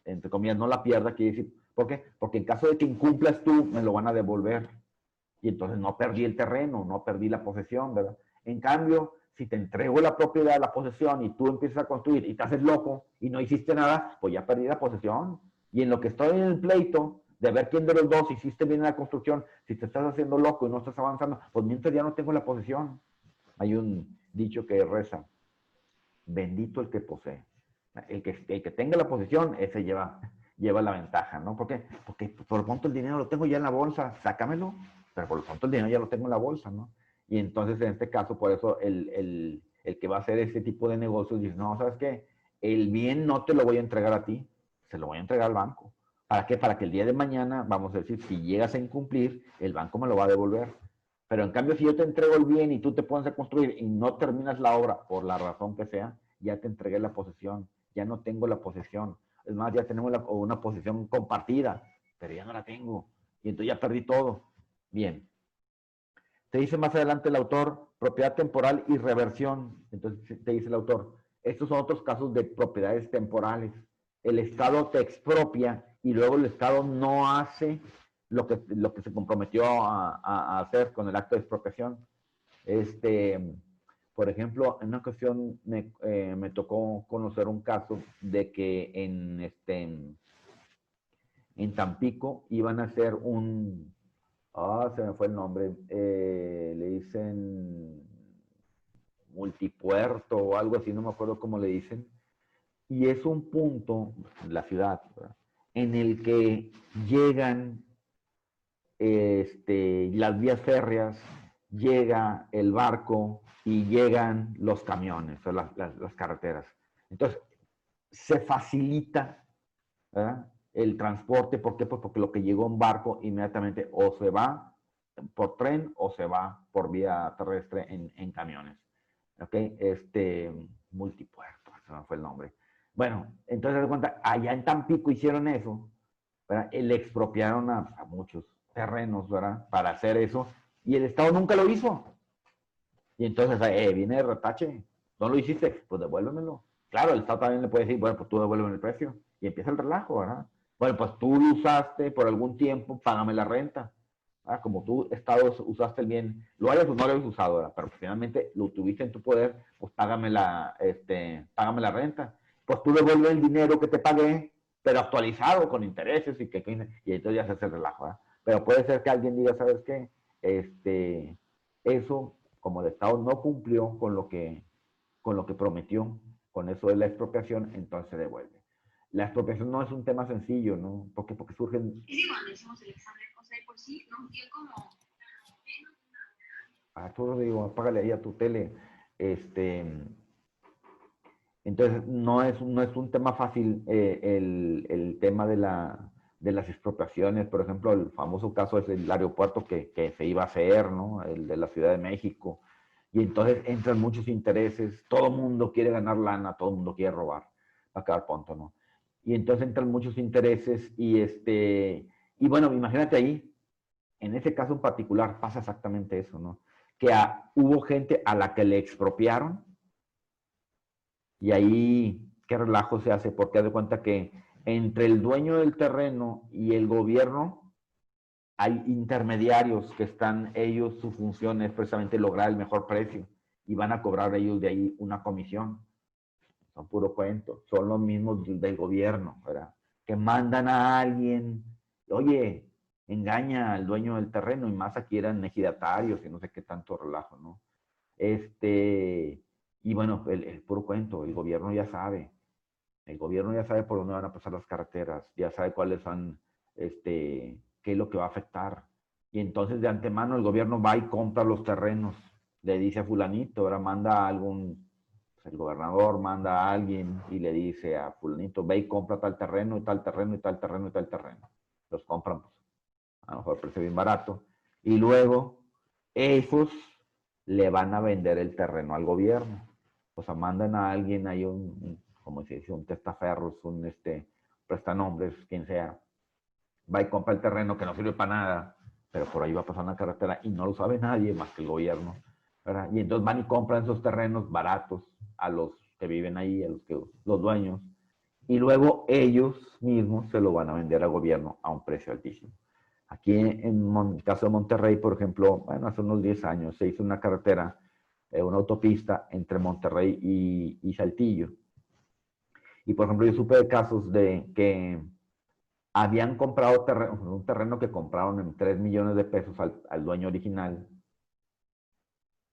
entre comillas, no la pierda, quiere decir, ¿por qué? Porque en caso de que incumplas tú, me lo van a devolver. Y entonces no perdí el terreno, no perdí la posesión, ¿verdad? En cambio, si te entrego la propiedad, la posesión, y tú empiezas a construir y te haces loco y no hiciste nada, pues ya perdí la posesión. Y en lo que estoy en el pleito, de ver quién de los dos hiciste bien la construcción, si te estás haciendo loco y no estás avanzando, pues mientras ya no tengo la posesión. Hay un dicho que reza, bendito el que posee. El que tenga la posición, ese lleva la ventaja, ¿no? ¿Por qué? Porque por lo pronto el dinero lo tengo ya en la bolsa, sácamelo, pero por lo pronto el dinero ya lo tengo en la bolsa, ¿no? Y entonces en este caso, por eso el que va a hacer ese tipo de negocios dice, no, ¿sabes qué? El bien no te lo voy a entregar a ti, se lo voy a entregar al banco. ¿Para qué? Para que el día de mañana, vamos a decir, si llegas a incumplir, el banco me lo va a devolver. Pero en cambio, si yo te entrego el bien y tú te pones a construir y no terminas la obra por la razón que sea, ya te entregué la posesión, ya no tengo la posesión. Es más, ya tenemos una posesión compartida, pero ya no la tengo. Y entonces ya perdí todo. Bien. Te dice más adelante el autor, propiedad temporal y reversión. Entonces te dice el autor, estos son otros casos de propiedades temporales. El Estado te expropia y luego el Estado no hace lo que se comprometió a hacer con el acto de expropiación. Por ejemplo, en una ocasión me tocó conocer un caso de que en Tampico iban a hacer se me fue el nombre, le dicen multipuerto o algo así, no me acuerdo cómo le dicen, y es un punto, la ciudad, ¿verdad? En el que llegan las vías férreas, llega el barco y llegan los camiones, o las carreteras. Entonces, se facilita, ¿verdad? El transporte. ¿Por qué? Pues porque lo que llegó en barco inmediatamente o se va por tren o se va por vía terrestre en camiones. ¿Ok? Multipuerto, ese no fue el nombre. Bueno, entonces de cuenta, allá en Tampico hicieron eso, ¿verdad? Le expropiaron a muchos terrenos, ¿verdad? Para hacer eso, y el Estado nunca lo hizo. Y entonces viene de retache, no lo hiciste, pues devuélvemelo. Claro, el Estado también le puede decir, bueno, pues tú devuélveme el precio. Y empieza el relajo, ¿verdad? Bueno, pues tú lo usaste por algún tiempo, págame la renta. Como tú, Estado, usaste el bien, lo hayas o no lo hayas usado, ¿verdad? Pero finalmente lo tuviste en tu poder, pues págame la renta. Pues tú devuelves el dinero que te pagué, pero actualizado con intereses y entonces ya se hace el relajo, ¿verdad? Pero puede ser que alguien diga, ¿sabes qué? Eso, como el Estado no cumplió con lo que prometió, con eso de la expropiación, entonces se devuelve. La expropiación no es un tema sencillo, ¿no? Porque surgen... Y sí, cuando hicimos el examen, o sea, por sí nos dio como... Todo digo, apágale ahí a tu tele. Entonces, no es un tema fácil el tema de las expropiaciones. Por ejemplo, el famoso caso es el aeropuerto que se iba a hacer, ¿no? El de la Ciudad de México. Y entonces entran muchos intereses, todo el mundo quiere ganar lana, todo el mundo quiere robar, va a quedar punto, ¿no? Y entonces entran muchos intereses y bueno, imagínate ahí, en ese caso en particular pasa exactamente eso, ¿no? Que hubo gente a la que le expropiaron y ahí, ¿qué relajo se hace? Porque haz de cuenta que entre el dueño del terreno y el gobierno hay intermediarios que están ellos, su función es precisamente lograr el mejor precio y van a cobrar ellos de ahí una comisión. Son puro cuento, son los mismos del gobierno, ¿verdad? Que mandan a alguien, oye, engaña al dueño del terreno y más aquí eran ejidatarios y no sé qué tanto relajo, ¿no? Y bueno, el puro cuento, el gobierno ya sabe por dónde van a pasar las carreteras, ya sabe cuáles son, qué es lo que va a afectar. Y entonces de antemano el gobierno va y compra los terrenos, le dice a fulanito, ahora manda a algún, pues el gobernador manda a alguien y le dice a fulanito, ve y compra tal terreno y tal terreno y tal terreno y tal terreno. Los compran, pues, a lo mejor precio bien barato. Y luego esos le van a vender el terreno al gobierno. O sea, mandan a alguien ahí como se dice, un testaferros, prestanombres, quien sea, va y compra el terreno que no sirve para nada, pero por ahí va a pasar una carretera y no lo sabe nadie más que el gobierno, ¿verdad? Y entonces van y compran esos terrenos baratos a los que viven ahí, los dueños, y luego ellos mismos se lo van a vender al gobierno a un precio altísimo. Aquí en el caso de Monterrey, por ejemplo, bueno, hace unos 10 años se hizo una carretera, una autopista entre Monterrey y Saltillo. Y por ejemplo, yo supe de casos de que habían comprado un terreno que compraron en 3 millones de pesos al dueño original.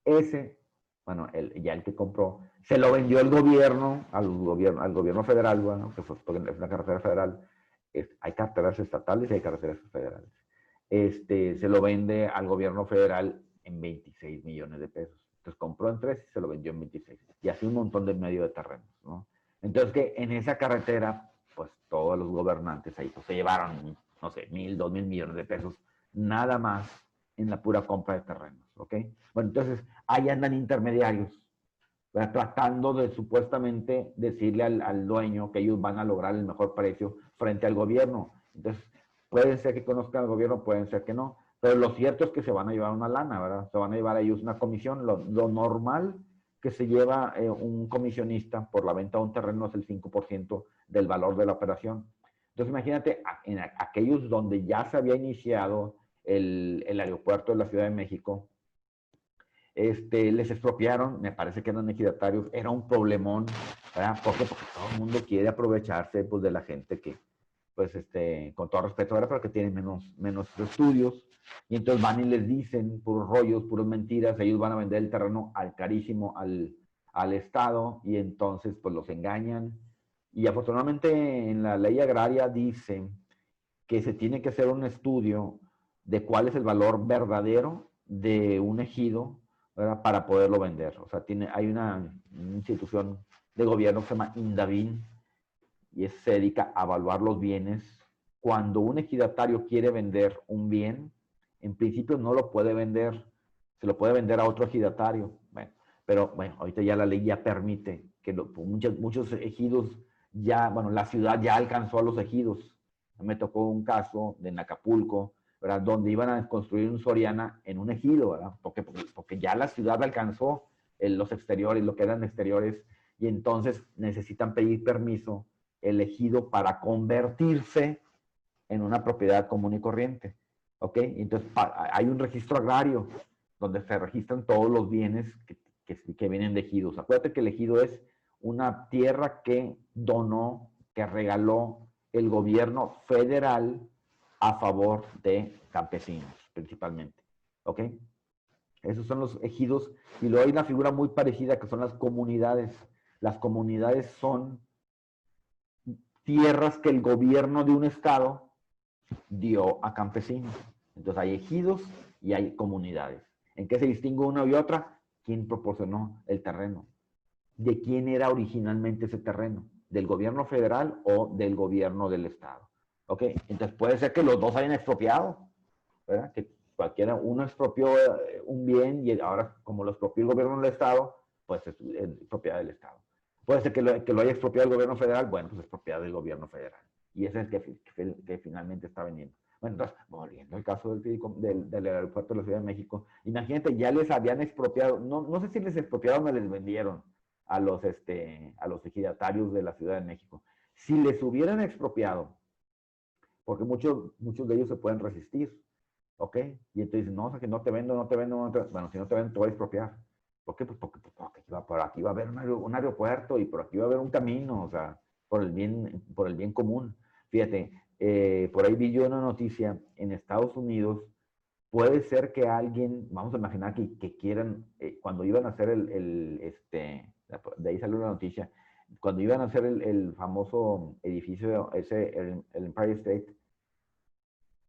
Ese, bueno, ya el que compró, se lo vendió el gobierno, al gobierno federal, bueno, que es una carretera federal. Hay carreteras estatales y hay carreteras federales. Se lo vende al gobierno federal en 26 millones de pesos. Entonces compró en 3 y se lo vendió en 26. Y así un montón de medio de terrenos, ¿no? Entonces que en esa carretera, pues todos los gobernantes ahí pues, se llevaron, no sé, 1,000, 2,000 millones de pesos, nada más en la pura compra de terrenos, ¿ok? Bueno, entonces ahí andan intermediarios, ¿verdad? Tratando de supuestamente decirle al dueño que ellos van a lograr el mejor precio frente al gobierno. Entonces, pueden ser que conozcan al gobierno, pueden ser que no, pero lo cierto es que se van a llevar una lana, ¿verdad? Se van a llevar ellos una comisión. Lo normal que se lleva un comisionista por la venta de un terreno es el 5% del valor de la operación. Entonces, imagínate, en aquellos donde ya se había iniciado el aeropuerto de la Ciudad de México, les expropiaron, me parece que eran ejidatarios, era un problemón, ¿verdad? ¿Por qué? Porque todo el mundo quiere aprovecharse pues, de la gente que, pues, con todo respeto, ¿verdad? Pero que tiene menos estudios, y entonces van y les dicen puros rollos, puras mentiras, ellos van a vender el terreno al carísimo al Estado, y entonces pues los engañan, y afortunadamente en la ley agraria dice que se tiene que hacer un estudio de cuál es el valor verdadero de un ejido, ¿verdad? Para poderlo vender. O sea, hay una institución de gobierno que se llama INDAVIN y se dedica a evaluar los bienes. Cuando un ejidatario quiere vender un bien, en principio no lo puede vender, se lo puede vender a otro ejidatario. Bueno, pero bueno, ahorita ya la ley ya permite que muchos ejidos ya, bueno, la ciudad ya alcanzó a los ejidos. Me tocó un caso de Acapulco, ¿verdad? Donde iban a construir un Soriana en un ejido, ¿verdad? Porque ya la ciudad alcanzó los exteriores, lo que eran exteriores, y entonces necesitan pedir permiso el ejido para convertirse en una propiedad común y corriente. ¿Ok? Entonces hay un registro agrario donde se registran todos los bienes que vienen de ejidos. Acuérdate que el ejido es una tierra que donó, que regaló el gobierno federal a favor de campesinos, principalmente. ¿Ok? Esos son los ejidos. Y luego hay una figura muy parecida que son las comunidades. Las comunidades son tierras que el gobierno de un estado dio a campesinos. Entonces hay ejidos y hay comunidades. ¿En qué se distingue una y otra? ¿Quién proporcionó el terreno? ¿De quién era originalmente ese terreno? ¿Del gobierno federal o del gobierno del estado? ¿Ok? Entonces puede ser que los dos hayan expropiado, ¿verdad? Que cualquiera, uno expropió un bien y ahora como lo expropió el gobierno del estado, pues es propiedad del estado. Puede ser que lo haya expropiado el gobierno federal, bueno, pues es propiedad del gobierno federal. Y ese es el que finalmente está vendiendo. Bueno, entonces, volviendo al caso del aeropuerto de la Ciudad de México, imagínate, ya les habían expropiado, no sé si les expropiaron o les vendieron a los ejidatarios de la Ciudad de México. Si les hubieran expropiado, porque muchos de ellos se pueden resistir, ¿ok? Y entonces dicen, no, o sea, que no te vendo, no te vendo, no te vendo. Bueno, si no te vendo, te voy a expropiar. ¿Por qué? Pues porque por aquí va a haber un aeropuerto y por aquí va a haber un camino, o sea, por el bien común. Fíjate, por ahí vi yo una noticia en Estados Unidos. Puede ser que alguien, vamos a imaginar que quieran, cuando iban a hacer de ahí salió la noticia, cuando iban a hacer el famoso edificio, el Empire State,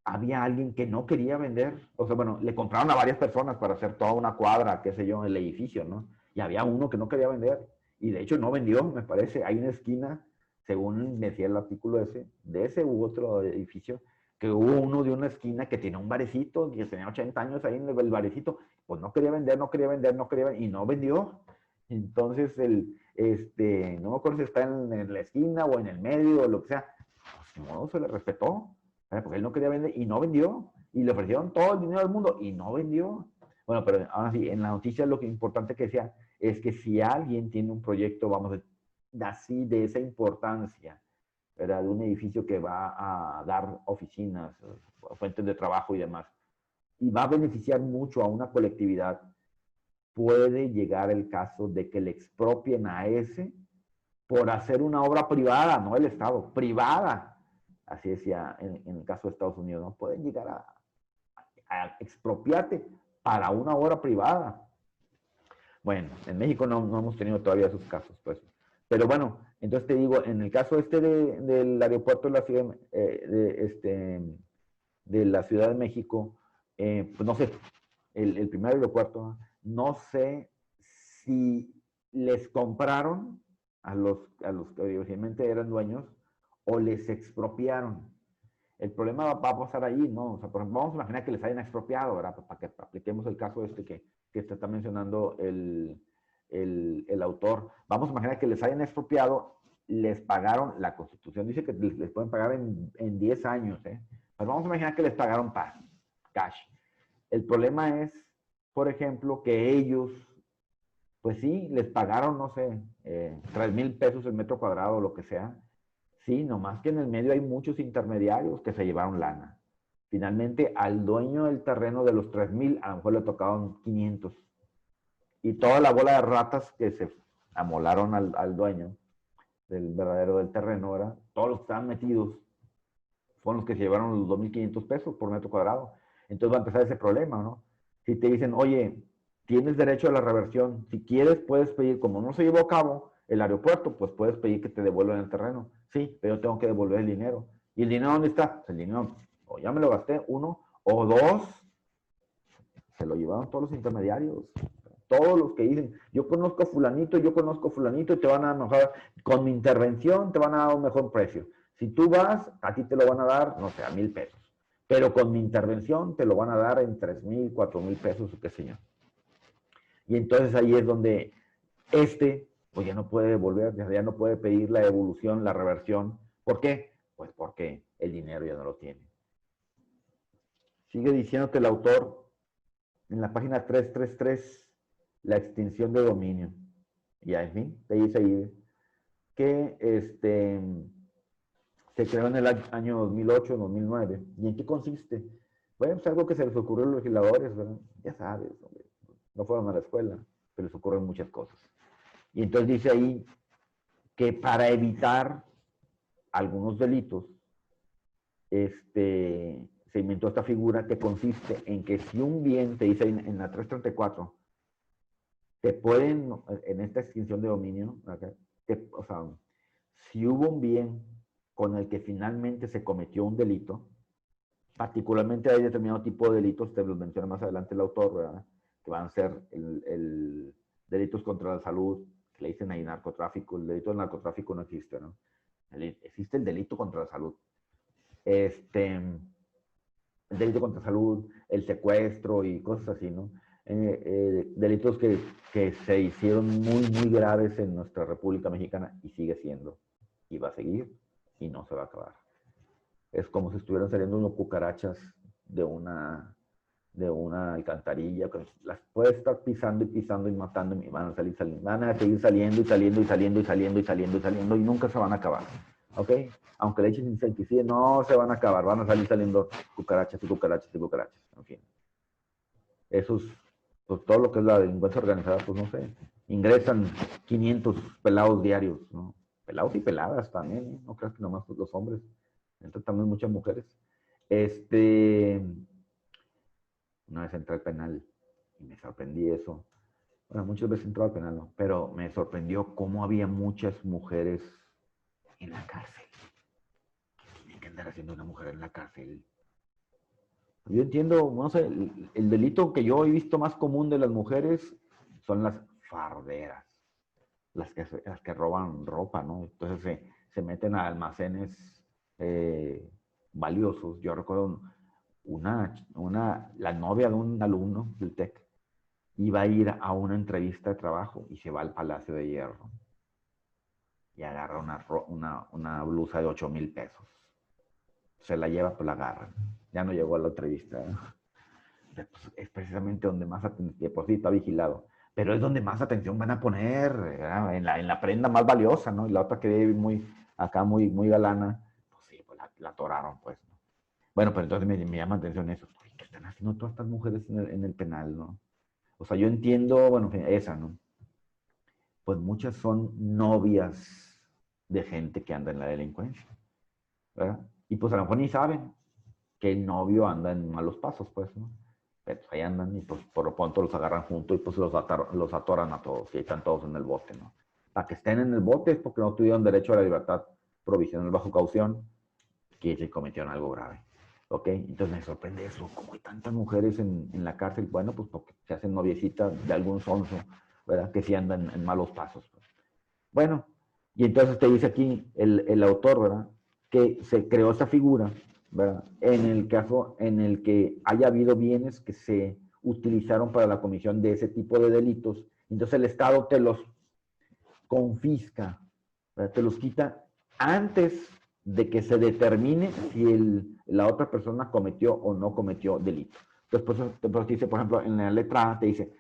había alguien que no quería vender, o sea, bueno, le compraron a varias personas para hacer toda una cuadra, qué sé yo, el edificio, ¿no? Y había uno que no quería vender, y de hecho no vendió, me parece, hay una esquina, según decía el artículo ese, de ese u otro edificio, que hubo uno de una esquina que tenía un barecito, que tenía 80 años ahí en el barecito, pues no quería vender, no quería vender, no quería vender, y no vendió. Entonces, no me acuerdo si está en la esquina o en el medio o lo que sea, pues no, se le respetó, porque él no quería vender y no vendió. Y le ofrecieron todo el dinero del mundo y no vendió. Bueno, pero ahora sí, en la noticia lo que importante que decía es que si alguien tiene un proyecto, vamos, así de esa importancia, ¿verdad? De un edificio que va a dar oficinas, fuentes de trabajo y demás, y va a beneficiar mucho a una colectividad, puede llegar el caso de que le expropien a ese por hacer una obra privada, no el Estado, privada. Así decía en el caso de Estados Unidos, ¿no? Pueden llegar a expropiarte para una obra privada. Bueno, en México no hemos tenido todavía esos casos, pues. Pero bueno, entonces te digo, en el caso del aeropuerto de la Ciudad, de la Ciudad de México, pues no sé, el primer aeropuerto, no sé si les compraron a los que originalmente eran dueños o les expropiaron. El problema va a pasar ahí, ¿no? O sea, por ejemplo, vamos a imaginar que les hayan expropiado, ¿verdad? Para que apliquemos el caso que te está mencionando el autor. Vamos a imaginar que les hayan expropiado, les pagaron, la Constitución dice que les pueden pagar en 10 años, ¿eh? Pues vamos a imaginar que les pagaron cash. El problema es, por ejemplo, que ellos, pues sí, les pagaron, no sé, 3,000 pesos el metro cuadrado o lo que sea. Sí, nomás que en el medio hay muchos intermediarios que se llevaron lana. Finalmente, al dueño del terreno de los 3,000, a lo mejor le tocaron 500. Y toda la bola de ratas que se amolaron al dueño del verdadero del terreno, ¿verdad? Todos los que estaban metidos fueron los que se llevaron los 2,500 pesos por metro cuadrado. Entonces va a empezar ese problema, ¿no? Si te dicen, oye, tienes derecho a la reversión, si quieres puedes pedir, como no se llevó a cabo el aeropuerto, pues puedes pedir que te devuelvan el terreno. Sí, pero yo tengo que devolver el dinero. ¿Y el dinero dónde está? Pues el dinero, o ya me lo gasté, uno, o dos, se lo llevaron todos los intermediarios. Todos los que dicen, yo conozco fulanito, y te van a mejorar, con mi intervención te van a dar un mejor precio. Si tú vas, a ti te lo van a dar, no sé, a 1,000 pesos. Pero con mi intervención te lo van a dar en 3,000, 4,000 pesos, o qué sé yo. Y entonces ahí es donde pues ya no puede devolver, ya no puede pedir la devolución, la reversión. ¿Por qué? Pues porque el dinero ya no lo tiene. Sigue diciéndote el autor en la página 333, la extinción de dominio. Y en fin, te dice ahí que se creó en el año 2008, 2009. ¿Y en qué consiste? Bueno, pues algo que se les ocurrió a los legisladores, ¿verdad? Ya sabes, hombre, no fueron a la escuela, pero les ocurren muchas cosas. Y entonces dice ahí que para evitar algunos delitos, se inventó esta figura que consiste en que si un bien, te dice en la 334, te pueden, en esta extinción de dominio, o sea, si hubo un bien con el que finalmente se cometió un delito, particularmente hay determinado tipo de delitos, te los menciona más adelante el autor, ¿verdad? Que van a ser delitos contra la salud, que le dicen ahí narcotráfico. El delito del narcotráfico no existe, ¿no? Existe el delito contra la salud. El delito contra la salud, el secuestro y cosas así, ¿no? Delitos que se hicieron muy, muy graves en nuestra República Mexicana y sigue siendo, y va a seguir, y no se va a acabar. Es como si estuvieran saliendo unas cucarachas de una alcantarilla, que las puedes estar pisando y pisando y matando y van a salir, van a seguir saliendo y saliendo y saliendo y saliendo y saliendo y saliendo y nunca se van a acabar, ¿ok? Aunque le echen insecticida, no se van a acabar, van a salir saliendo cucarachas y cucarachas y cucarachas, en fin. Esos, pues todo lo que es la delincuencia organizada, pues no sé, ingresan 500 pelados diarios, ¿no? Pelados y peladas también, ¿eh? No creas que nomás los hombres, entran también muchas mujeres. Una vez entré al penal y me sorprendí eso. Bueno, muchas veces entré al penal, ¿no? Pero me sorprendió cómo había muchas mujeres en la cárcel. ¿Qué tiene que andar haciendo una mujer en la cárcel? Yo entiendo, no sé, el delito que yo he visto más común de las mujeres son las farderas, las que roban ropa, ¿no? Entonces se meten a almacenes valiosos. Yo recuerdo la novia de un alumno del TEC iba a ir a una entrevista de trabajo y se va al Palacio de Hierro y agarra una blusa de 8,000 pesos. Se la lleva, pues la agarran. Ya no llegó a la entrevista. Pues, es precisamente donde más atención, pues sí, está vigilado, pero es donde más atención van a poner, ¿verdad? En la prenda más valiosa, ¿no? Y la otra que vive acá muy, muy galana, pues sí, pues la atoraron, pues, ¿no? Bueno, pero entonces me llama la atención eso. ¿Qué están haciendo todas estas mujeres en el penal, no? O sea, yo entiendo, bueno, esa, ¿no? Pues muchas son novias de gente que anda en la delincuencia, ¿verdad? Y pues a lo mejor ni saben que el novio anda en malos pasos, pues, ¿no? Pero pues ahí andan y pues por lo pronto los agarran juntos y pues los atoran a todos y están todos en el bote, ¿no? Para que estén en el bote es porque no tuvieron derecho a la libertad provisional bajo caución, que se cometieron algo grave. ¿Ok? Entonces me sorprende eso, ¿cómo hay tantas mujeres en la cárcel? Bueno, pues porque se hacen noviecitas de algún sonso, ¿verdad? Que sí andan en malos pasos. Pues. Bueno, y entonces te dice aquí el autor, ¿verdad? Que se creó esa figura, ¿verdad? En el caso en el que haya habido bienes que se utilizaron para la comisión de ese tipo de delitos, entonces el Estado te los confisca, ¿verdad? Te los quita antes de que se determine si la otra persona cometió o no cometió delito. Entonces, por eso dice, por ejemplo, en la letra A te dice,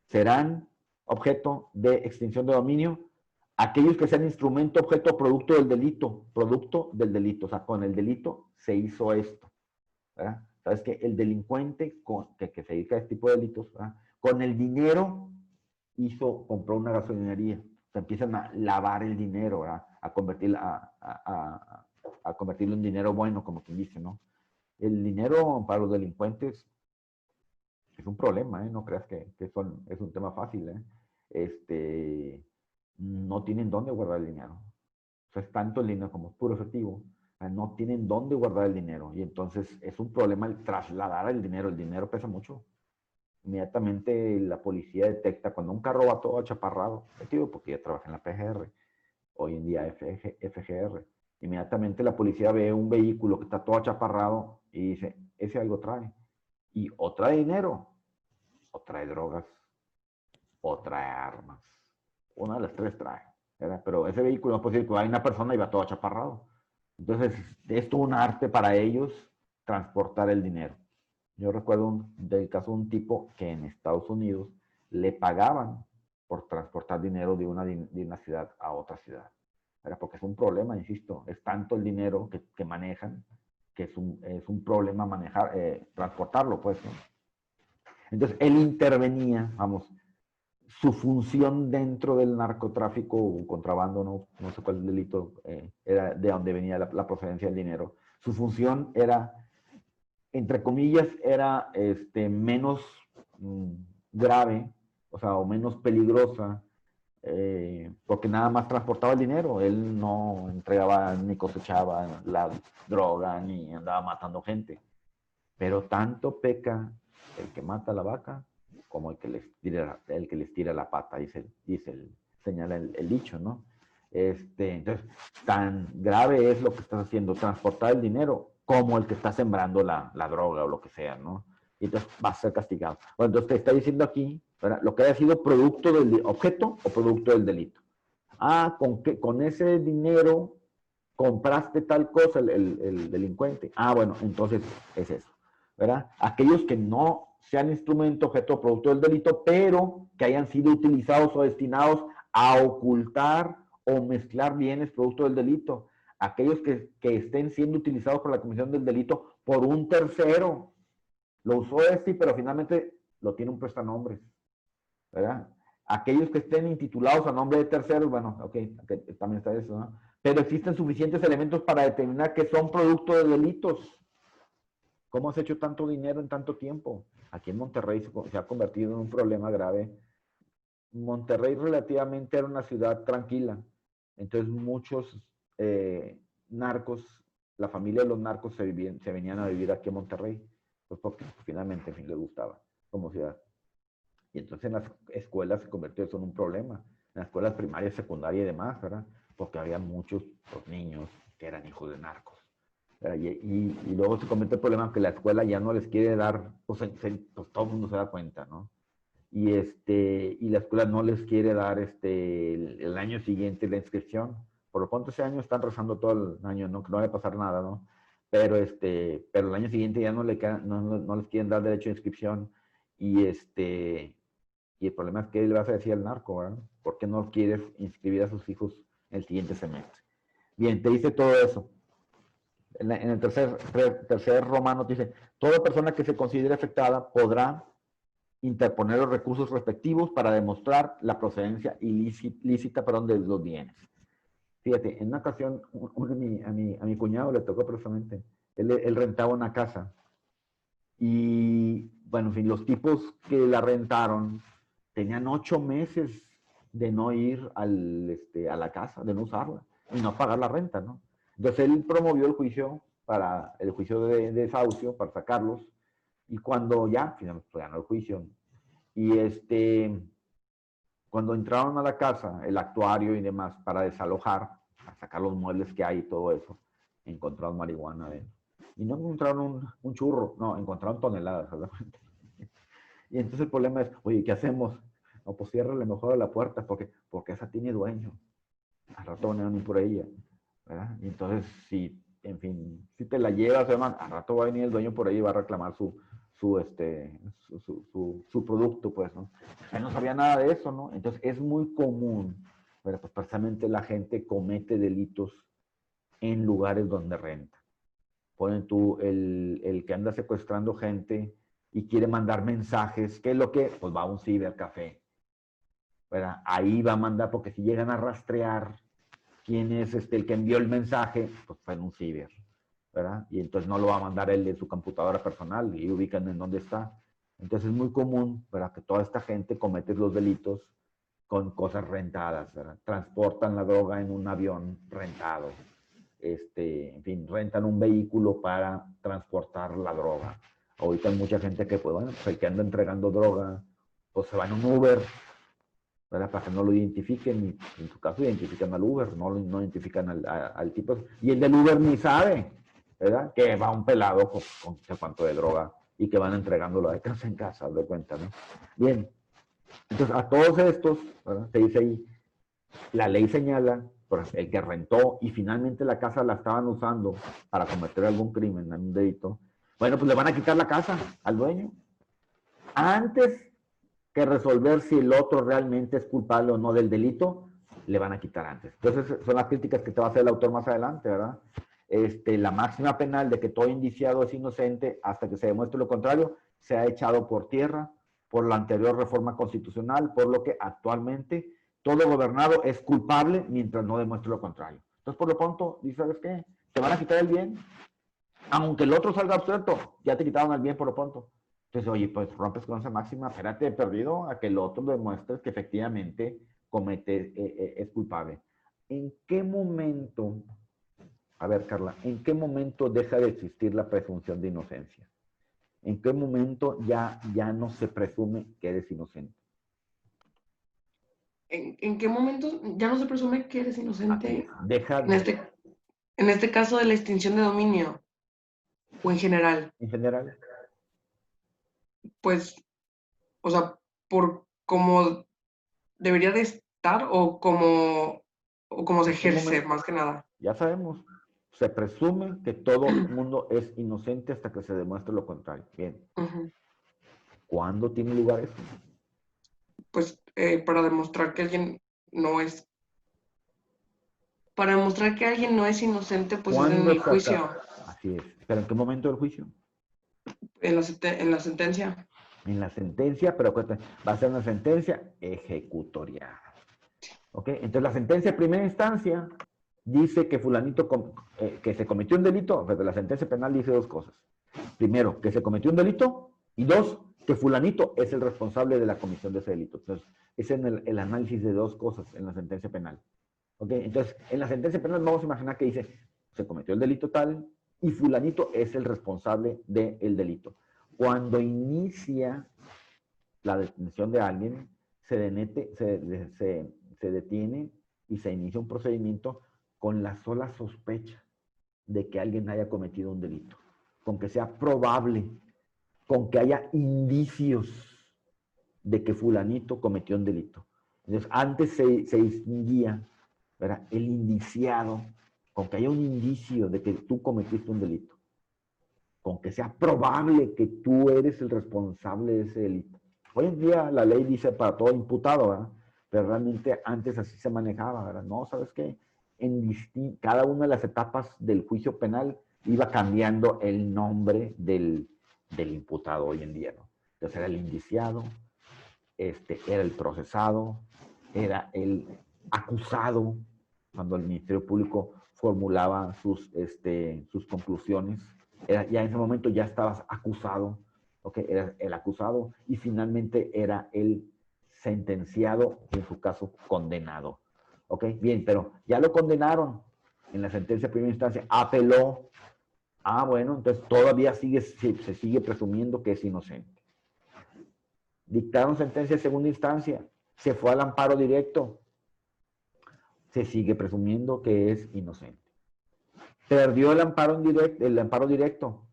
serán objeto de extinción de dominio aquellos que sean instrumento, objeto, producto del delito, o sea, con el delito se hizo esto, ¿verdad? Sabes que el delincuente que se dedica a este tipo de delitos, ¿verdad? Con el dinero compró una gasolinería, se empiezan a lavar el dinero, ¿verdad? A convertirlo en dinero bueno, como quien dice, ¿no? El dinero para los delincuentes es un problema, ¿eh? No creas que es un tema fácil, ¿eh? No tienen dónde guardar el dinero. O sea, es tanto el dinero como es puro efectivo. No tienen dónde guardar el dinero. Y entonces es un problema el trasladar el dinero. El dinero pesa mucho. Inmediatamente la policía detecta cuando un carro va todo achaparrado, efectivo, porque ya trabaja en la PGR, hoy en día FGR. Inmediatamente la policía ve un vehículo que está todo achaparrado y dice, ese algo trae. Y o trae dinero, o trae drogas, o trae armas. Una de las tres trae, ¿verdad? Pero ese vehículo no puede decir que hay una persona y va todo achaparrado. Entonces, es todo un arte para ellos transportar el dinero. Yo recuerdo del caso de un tipo que en Estados Unidos le pagaban por transportar dinero de una ciudad a otra ciudad. ¿Verdad? Porque es un problema, insisto, es tanto el dinero que manejan que es un problema manejar, transportarlo, pues, ¿no? Entonces, él intervenía, vamos, su función dentro del narcotráfico o contrabando, no sé cuál delito era de donde venía la procedencia del dinero. Su función era, entre comillas, era menos grave, o sea, o menos peligrosa, porque nada más transportaba el dinero. Él no entregaba ni cosechaba la droga ni andaba matando gente. Pero tanto peca el que mata a la vaca como el que les tira la pata, señala el dicho, ¿no? Entonces, tan grave es lo que estás haciendo, transportar el dinero, como el que está sembrando la droga o lo que sea, ¿no? Y entonces va a ser castigado. Bueno, entonces te está diciendo aquí, ¿verdad? Lo que haya sido producto del objeto o producto del delito. Ah, con ese dinero compraste tal cosa el delincuente. Ah, bueno, entonces es eso, ¿verdad? Aquellos que no sean instrumento, objeto o producto del delito, pero que hayan sido utilizados o destinados a ocultar o mezclar bienes producto del delito. Aquellos que estén siendo utilizados por la comisión del delito por un tercero. Lo usó pero finalmente lo tiene un prestanombre, ¿verdad? Aquellos que estén intitulados a nombre de terceros, bueno, ok, también está eso, ¿no? Pero existen suficientes elementos para determinar que son producto de delitos. ¿Cómo has hecho tanto dinero en tanto tiempo? Aquí en Monterrey se ha convertido en un problema grave. Monterrey relativamente era una ciudad tranquila. Entonces muchos narcos, la familia de los narcos se venían a vivir aquí en Monterrey. Pues porque finalmente, en fin, les gustaba como ciudad. Y entonces en las escuelas se convirtió eso en un problema. En las escuelas primarias, secundarias y demás, ¿verdad? Porque había muchos niños que eran hijos de narcos. Y luego se comete el problema que la escuela ya no les quiere dar, pues todo el mundo se da cuenta, ¿no? Y la escuela no les quiere dar el año siguiente la inscripción. Por lo pronto ese año están rezando todo el año, ¿no? Que no vaya a pasar nada, ¿no? Pero el año siguiente ya no les quieren dar derecho de inscripción. Y el problema es que le vas a decir al narco, ¿verdad? ¿Por qué no quieres inscribir a sus hijos el siguiente semestre? Bien, te dice todo eso. En el tercer romano te dice, toda persona que se considere afectada podrá interponer los recursos respectivos para demostrar la procedencia ilícita de los bienes. Fíjate, en una ocasión a mi cuñado le tocó precisamente, él rentaba una casa y, bueno, en fin, los tipos que la rentaron tenían 8 meses de no ir a la casa, de no usarla y no pagar la renta, ¿no? Entonces él promovió el juicio de desahucio para sacarlos y cuando ya, finalmente ganó el juicio y cuando entraron a la casa, el actuario y demás para desalojar, a sacar los muebles que hay y todo eso, encontraron marihuana dentro. Y no encontraron un churro, no, encontraron toneladas. Y entonces el problema es, oye, ¿qué hacemos? No, pues ciérrale mejor a la puerta porque esa tiene dueño. Al rato van a venir por ella, ¿verdad? Y entonces, si te la llevas, hermano, al rato va a venir el dueño por ahí y va a reclamar su producto, pues, ¿no? Él no sabía nada de eso, ¿no? Entonces, es muy común, pero pues precisamente la gente comete delitos en lugares donde renta. Ponen tú el que anda secuestrando gente y quiere mandar mensajes, ¿qué es lo que? Pues va a un cibercafé, ¿verdad? Ahí va a mandar, porque si llegan a rastrear quién es el que envió el mensaje, pues fue en un ciber, ¿verdad? Y entonces no lo va a mandar él de su computadora personal y ubican en dónde está. Entonces es muy común, ¿verdad? Que toda esta gente comete los delitos con cosas rentadas, ¿verdad? Transportan la droga en un avión rentado. En fin, rentan un vehículo para transportar la droga. Ahorita hay mucha gente que, pues bueno, pues el que anda entregando droga, pues se va en un Uber, ¿verdad? Para que no lo identifiquen, y en su caso identifican al Uber, no identifican al tipo, y el del Uber ni sabe, ¿verdad? Que va un pelado con no cuánto de droga y que van entregándolo de casa en casa, de cuenta, ¿no? Bien, entonces a todos estos, ¿verdad? Se dice ahí, la ley señala, por el que rentó y finalmente la casa la estaban usando para cometer algún crimen, algún delito, bueno, pues le van a quitar la casa al dueño. Antes que resolver si el otro realmente es culpable o no del delito, le van a quitar antes. Entonces, son las críticas que te va a hacer el autor más adelante, ¿verdad? la máxima penal de que todo indiciado es inocente hasta que se demuestre lo contrario, se ha echado por tierra por la anterior reforma constitucional, por lo que actualmente todo gobernado es culpable mientras no demuestre lo contrario. Entonces, por lo pronto, ¿sabes qué? Te van a quitar el bien, aunque el otro salga absuelto, ya te quitaron el bien por lo pronto. Entonces, oye, pues rompes con esa máxima, espérate, perdido a que el otro demuestre que efectivamente es culpable. ¿En qué momento, a ver, Carla, en qué momento deja de existir la presunción de inocencia? ¿En qué momento ya no se presume que eres inocente? ¿En qué momento ya no se presume que eres inocente? Deja En este caso de la extinción de dominio, o en general, en general. pues, o sea, por cómo debería de estar o como se ¿En qué ejerce, momento? más que nada. Ya sabemos, se presume que todo el mundo es inocente hasta que se demuestre lo contrario. Bien. Ujú. ¿Cuándo tiene lugar eso? Pues para demostrar que alguien no es. Para demostrar que alguien no es inocente, pues es en ¿Cuándo el juicio, Así es. ¿Pero en qué momento del juicio? en la sentencia. En la sentencia, pero acuérdate, va a ser una sentencia ejecutorial. ¿Ok? Entonces la sentencia de primera instancia dice que fulanito, que se cometió un delito, pero la sentencia penal dice dos cosas. Primero, que se cometió un delito, y dos, que fulanito es el responsable de la comisión de ese delito. Entonces, es en el análisis de dos cosas en la sentencia penal. ¿Ok? Entonces, en la sentencia penal vamos a imaginar que dice, se cometió el delito tal, y fulanito es el responsable del delito. Cuando inicia la detención de alguien, se detiene y se inicia un procedimiento con la sola sospecha de que alguien haya cometido un delito, con que sea probable, con que haya indicios de que fulanito cometió un delito. Entonces, antes se distinguía, ¿verdad?, el indiciado, con que haya un indicio de que tú cometiste un delito, con que sea probable que tú eres el responsable de ese delito. Hoy en día la ley dice para todo imputado, ¿verdad? Pero realmente antes así se manejaba, ¿verdad? No, ¿sabes qué? Cada una de las etapas del juicio penal iba cambiando el nombre del imputado hoy en día, ¿no? Entonces era el indiciado, era el procesado, era el acusado, cuando el Ministerio Público formulaba sus conclusiones, ya en ese momento ya estabas acusado, ¿ok? Era el acusado, y finalmente era el sentenciado, y en su caso condenado, ¿ok? Bien, pero ya lo condenaron en la sentencia de primera instancia, apeló, bueno, entonces todavía se sigue presumiendo que es inocente. Dictaron sentencia de segunda instancia, se fue al amparo directo, se sigue presumiendo que es inocente. Perdió el amparo directo,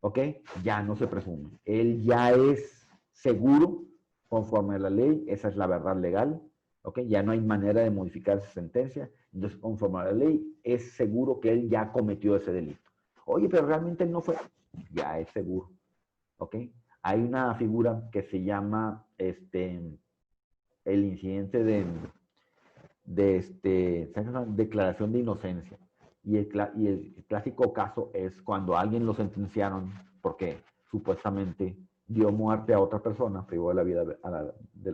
¿ok? Ya no se presume. Él ya es seguro conforme a la ley, esa es la verdad legal, ¿ok? Ya no hay manera de modificar esa sentencia, entonces conforme a la ley es seguro que él ya cometió ese delito. Oye, pero realmente no fue, ya es seguro, ¿ok? Hay una figura que se llama el incidente declaración de inocencia. Y el clásico caso es cuando a alguien lo sentenciaron porque supuestamente dio muerte a otra persona, privó de la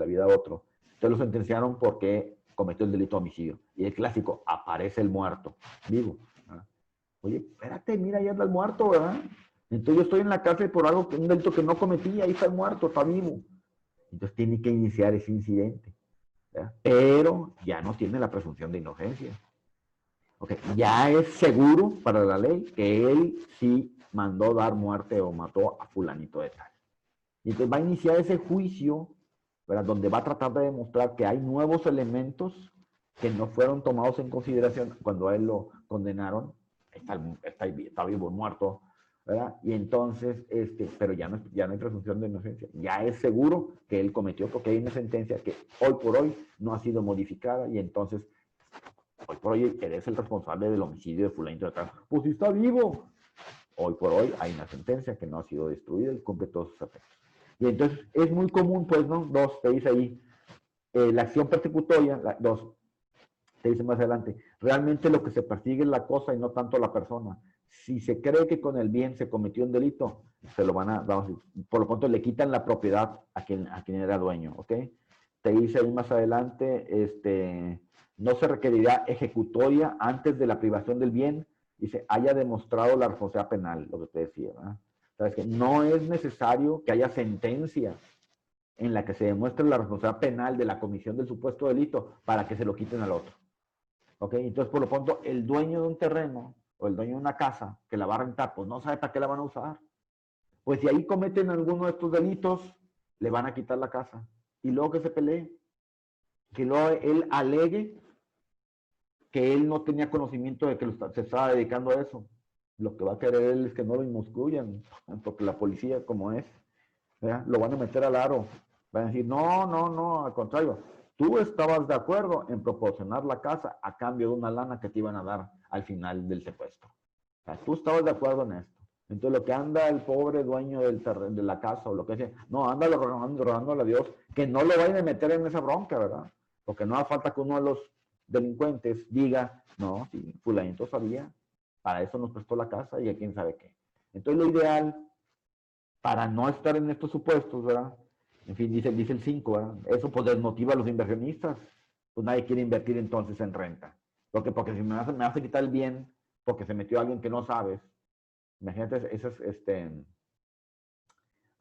vida a otro. Entonces lo sentenciaron porque cometió el delito de homicidio. Y el clásico, aparece el muerto, vivo. ¿Verdad? Oye, espérate, mira, ya anda el muerto, ¿verdad? Entonces yo estoy en la cárcel por un delito que no cometí, ahí está el muerto, está vivo. Entonces tiene que iniciar ese incidente, ¿verdad? Pero ya no tiene la presunción de inocencia. Okay. Ya es seguro para la ley que él sí mandó dar muerte o mató a fulanito de tal. Y entonces va a iniciar ese juicio, ¿verdad?, donde va a tratar de demostrar que hay nuevos elementos que no fueron tomados en consideración cuando a él lo condenaron. Está vivo, muerto, ¿verdad? Y entonces, pero ya no hay presunción de inocencia. Ya es seguro que él cometió, porque hay una sentencia que hoy por hoy no ha sido modificada, y entonces, hoy por hoy eres el responsable del homicidio de fulanito de tal. Pues si está vivo. Hoy por hoy hay una sentencia que no ha sido destruida y cumple todos sus efectos. Y entonces es muy común, pues, ¿no? Te dice ahí, la acción persecutoria, te dice más adelante, Realmente lo que se persigue es la cosa y no tanto la persona. Si se cree que con el bien se cometió un delito, se lo van a, vamos a decir, por lo tanto le quitan la propiedad a quien era dueño, ¿ok? Te dice ahí más adelante, no se requerirá ejecutoria antes de la privación del bien, dice, haya demostrado la responsabilidad penal, lo que te decía, ¿verdad? Sabes que no es necesario que haya sentencia en la que se demuestre la responsabilidad penal de la comisión del supuesto delito para que se lo quiten al otro. ¿Ok? Entonces, por lo pronto, el dueño de un terreno o el dueño de una casa que la va a rentar, pues no sabe para qué la van a usar. Pues si ahí cometen alguno de estos delitos, le van a quitar la casa. Y luego que se pelee, que luego él alegue que él no tenía conocimiento de que se estaba dedicando a eso. Lo que va a querer él es que no lo inmiscuyan, porque la policía, como es, ¿verdad? Lo van a meter al aro. Van a decir, no, al contrario. Tú estabas de acuerdo en proporcionar la casa a cambio de una lana que te iban a dar al final del secuestro. O sea, tú estabas de acuerdo en esto. Entonces, lo que anda el pobre dueño de la casa o lo que sea, no, anda rogándole a Dios que no lo vayan a meter en esa bronca, ¿verdad? Porque no hace falta que uno de los delincuentes diga, no, si fulanito sabía, para eso nos prestó la casa y a quién sabe qué. Entonces, lo ideal, para no estar en estos supuestos, ¿verdad? En fin, dice el 5, ¿verdad? Eso pues desmotiva a los inversionistas. Pues nadie quiere invertir entonces en renta. Porque si me vas a quitar el bien porque se metió alguien que no sabes. Imagínate, eso es,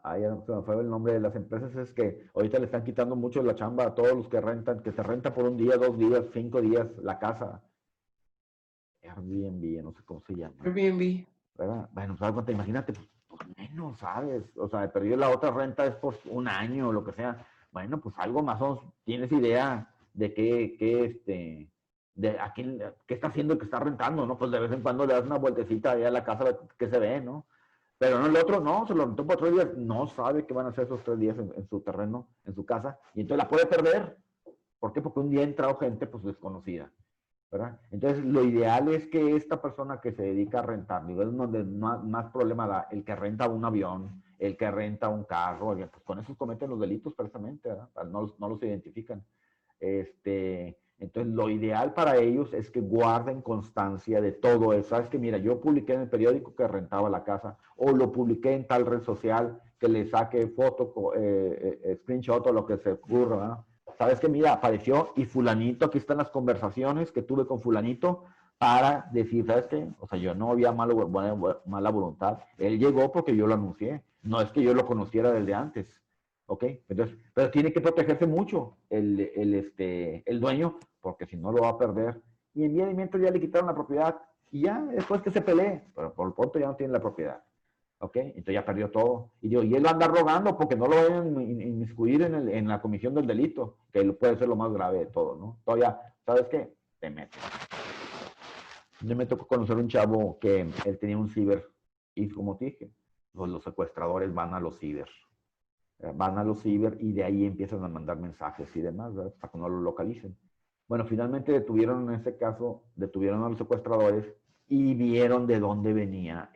ahí se me fue el nombre de las empresas, es que ahorita le están quitando mucho la chamba a todos los que rentan, que se renta por un día, 2 días, 5 días la casa. Airbnb, no sé cómo se llama. Airbnb. ¿Verdad? Bueno, ¿sabes cuánto? Imagínate, pues menos, ¿sabes? O sea, perdió la otra renta es por un año o lo que sea. Bueno, pues algo más o menos, tienes idea de de a quién, qué está haciendo el que está rentando, ¿no? Pues de vez en cuando le das una vueltecita ahí a la casa que se ve, ¿no? Pero no, el otro no, se lo rentó por 3 días, no sabe qué van a hacer esos 3 días en su terreno, en su casa, y entonces la puede perder. ¿Por qué? Porque un día entró gente pues desconocida. ¿Verdad? Entonces, lo ideal es que esta persona que se dedica a rentar, es donde más problema da, el que renta un avión, el que renta un carro, pues con esos cometen los delitos precisamente, ¿verdad? No los identifican. Entonces, lo ideal para ellos es que guarden constancia de todo eso. Sabes que, mira, yo publiqué en el periódico que rentaba la casa, o lo publiqué en tal red social, que le saque foto, screenshot o lo que se ocurra, ¿verdad? Sabes que, mira, apareció y fulanito, aquí están las conversaciones que tuve con fulanito para decir, ¿sabes qué? O sea, yo no había mala voluntad. Él llegó porque yo lo anuncié. No es que yo lo conociera desde antes. ¿Ok? Entonces, pero tiene que protegerse mucho el dueño, porque si no lo va a perder. Y en mientras ya le quitaron la propiedad y ya después que se pelee, pero por lo pronto ya no tiene la propiedad. ¿Ok? Entonces ya perdió todo. Y digo, y él anda rogando porque no lo vayan a inmiscuir en la comisión del delito, que puede ser lo más grave de todo, ¿no? Todavía, ¿sabes qué? Te metes. Yo me tocó conocer un chavo que él tenía un ciber, y como te dije, los secuestradores van a los ciber. Van a los ciber y de ahí empiezan a mandar mensajes y demás, ¿verdad? Para que no lo localicen. Bueno, finalmente detuvieron en este caso, detuvieron a los secuestradores y vieron de dónde venía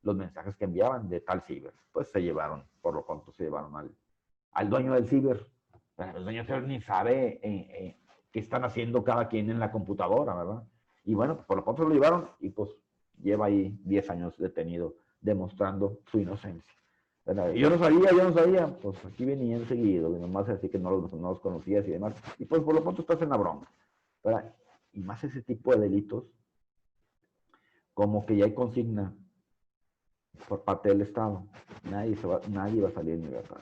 los mensajes que enviaban de tal ciber. Pues se llevaron, por lo pronto se llevaron al dueño del ciber. El dueño del ciber ni sabe qué están haciendo cada quien en la computadora, ¿verdad? Y bueno, por lo pronto lo llevaron y pues lleva ahí 10 años detenido, demostrando su inocencia. ¿Verdad? Yo no sabía, pues aquí venían seguido, nomás así que no los conocías y demás. Y pues por lo pronto estás en la bronca, ¿verdad? Y más ese tipo de delitos, como que ya hay consigna por parte del Estado. Nadie va a salir en libertad.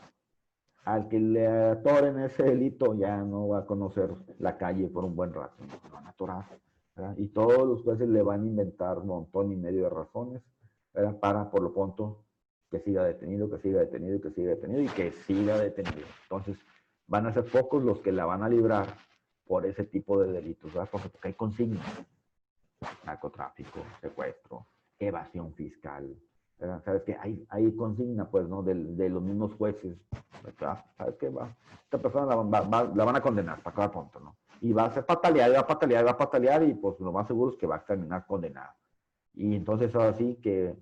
Al que le atoren ese delito ya no va a conocer la calle por un buen rato, no lo van a atorar, ¿verdad? Y todos los jueces le van a inventar un montón y medio de razones, ¿verdad? Para por lo pronto que siga detenido, que siga detenido, que siga detenido y que siga detenido. Entonces, van a ser pocos los que la van a librar por ese tipo de delitos, ¿verdad? Porque hay consignas, narcotráfico, secuestro, evasión fiscal, ¿verdad? ¿Sabes qué? Hay consigna, pues, ¿no? De los mismos jueces, ¿verdad? ¿Sabes qué? Esta persona la van a condenar para cada punto, ¿no? Y va a ser patalear, va a patalear, va a patalear y pues lo más seguro es que va a terminar condenado. Y entonces ahora sí que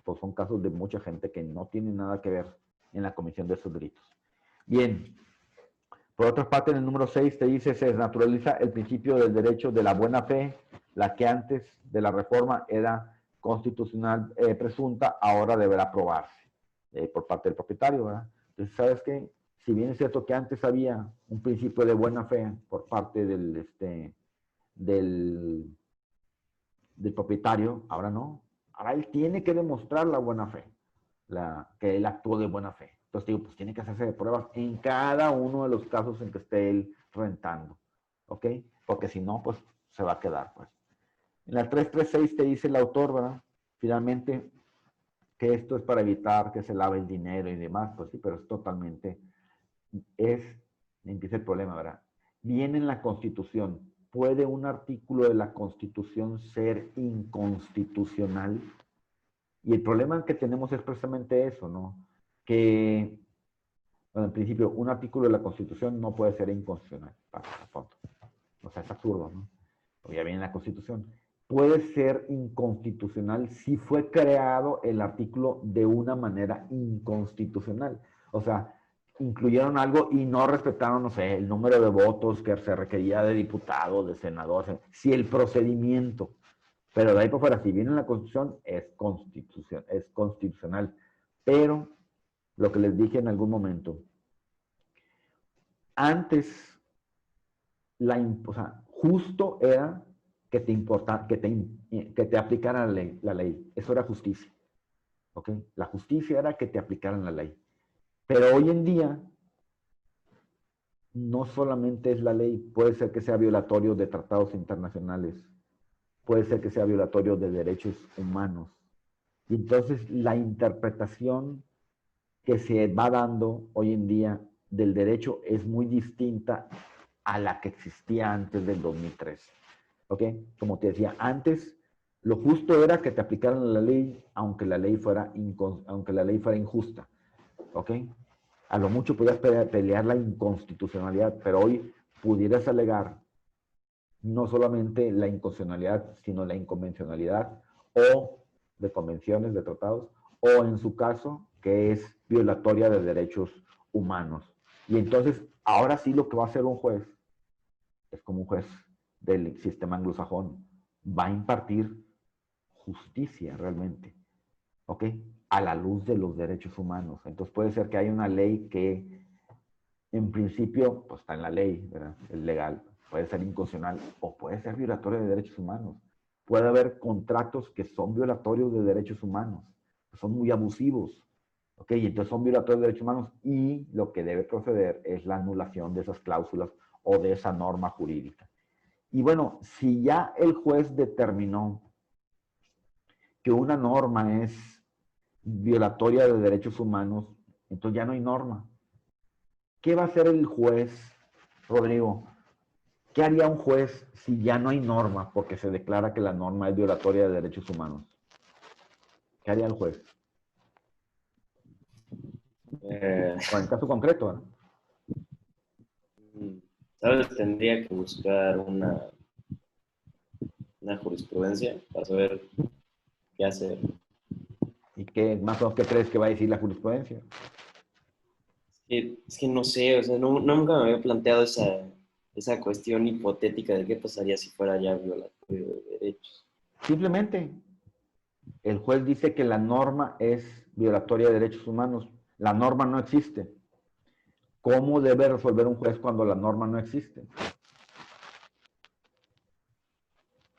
pues son casos de mucha gente que no tiene nada que ver en la comisión de esos delitos. Bien, Por otra parte, en el número 6 te dice, se desnaturaliza el principio del derecho de la buena fe, la que antes de la reforma era constitucional presunta, ahora deberá probarse por parte del propietario, ¿verdad? Entonces, ¿sabes qué? Si bien es cierto que antes había un principio de buena fe por parte del propietario, ahora no. Ahora él tiene que demostrar la buena fe, que él actuó de buena fe. Entonces digo, pues tiene que hacerse de pruebas en cada uno de los casos en que esté él rentando, ¿ok? Porque si no, pues se va a quedar, pues. En la 336 te dice el autor, ¿verdad? Finalmente, que esto es para evitar que se lave el dinero y demás, pues sí, pero es totalmente, empieza el problema, ¿verdad? Viene en la Constitución. ¿Puede un artículo de la Constitución ser inconstitucional? Y el problema que tenemos es precisamente eso, ¿no? Que, bueno, en principio, un artículo de la Constitución no puede ser inconstitucional. O sea, es absurdo, ¿no? Porque ya viene en la Constitución. Puede ser inconstitucional si fue creado el artículo de una manera inconstitucional. O sea, incluyeron algo y no respetaron, no sé, el número de votos que se requería de diputados, de senadores, si el procedimiento. Pero de ahí por fuera, si viene en la Constitución, es constitucional. Pero, lo que les dije en algún momento, antes, o sea, justo era que te aplicaran la ley. Eso era justicia. ¿Ok? La justicia era que te aplicaran la ley. Pero hoy en día, no solamente es la ley, puede ser que sea violatorio de tratados internacionales, puede ser que sea violatorio de derechos humanos. Y entonces la interpretación que se va dando hoy en día del derecho es muy distinta a la que existía antes del 2003. ¿Ok? Como te decía, antes lo justo era que te aplicaran la ley, aunque la ley fuera injusta. ¿Ok? A lo mucho podías pelear la inconstitucionalidad, pero hoy pudieras alegar no solamente la inconstitucionalidad, sino la inconvencionalidad o de convenciones, de tratados, o en su caso, que es violatoria de derechos humanos. Y entonces, ahora sí lo que va a hacer un juez, es como un juez del sistema anglosajón, va a impartir justicia realmente, ¿ok? A la luz de los derechos humanos. Entonces puede ser que haya una ley que en principio, pues está en la ley, ¿verdad? Es legal, puede ser inconstitucional o puede ser violatorio de derechos humanos. Puede haber contratos que son violatorios de derechos humanos, que son muy abusivos, ¿ok? Y entonces son violatorios de derechos humanos y lo que debe proceder es la anulación de esas cláusulas o de esa norma jurídica. Y bueno, si ya el juez determinó que una norma es violatoria de derechos humanos, entonces ya no hay norma. ¿Qué va a hacer el juez, Rodrigo? ¿Qué haría un juez si ya no hay norma porque se declara que la norma es violatoria de derechos humanos? ¿Qué haría el juez? Con el caso concreto, ¿no? Tal vez tendría que buscar una jurisprudencia para saber qué hacer. ¿Y qué más o menos qué crees que va a decir la jurisprudencia? Es que no sé, o sea, nunca me había planteado esa cuestión hipotética de qué pasaría si fuera ya violatorio de derechos. Simplemente, el juez dice que la norma es violatoria de derechos humanos. La norma no existe. ¿Cómo debe resolver un juez cuando la norma no existe?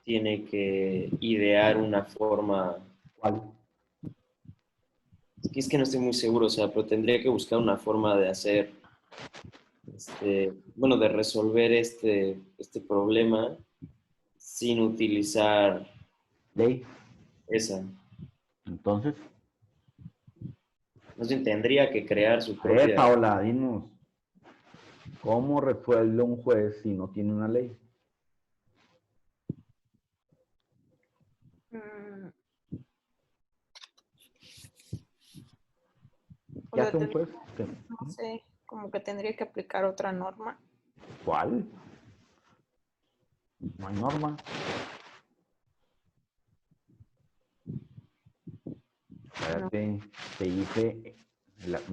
Tiene que idear una forma. ¿Cuál? Es que no estoy muy seguro, o sea, pero tendría que buscar una forma de hacer, bueno, de resolver este problema sin utilizar Ley. esa. Entonces, No sé, tendría que crear su a ver, propia. Paola, dinos, ¿cómo resuelve un juez si no tiene una ley? Mm, o ¿Qué sea, hace un juez? no sé, como que tendría que aplicar otra norma. ¿Cuál? No hay norma. No. Espérate, te dice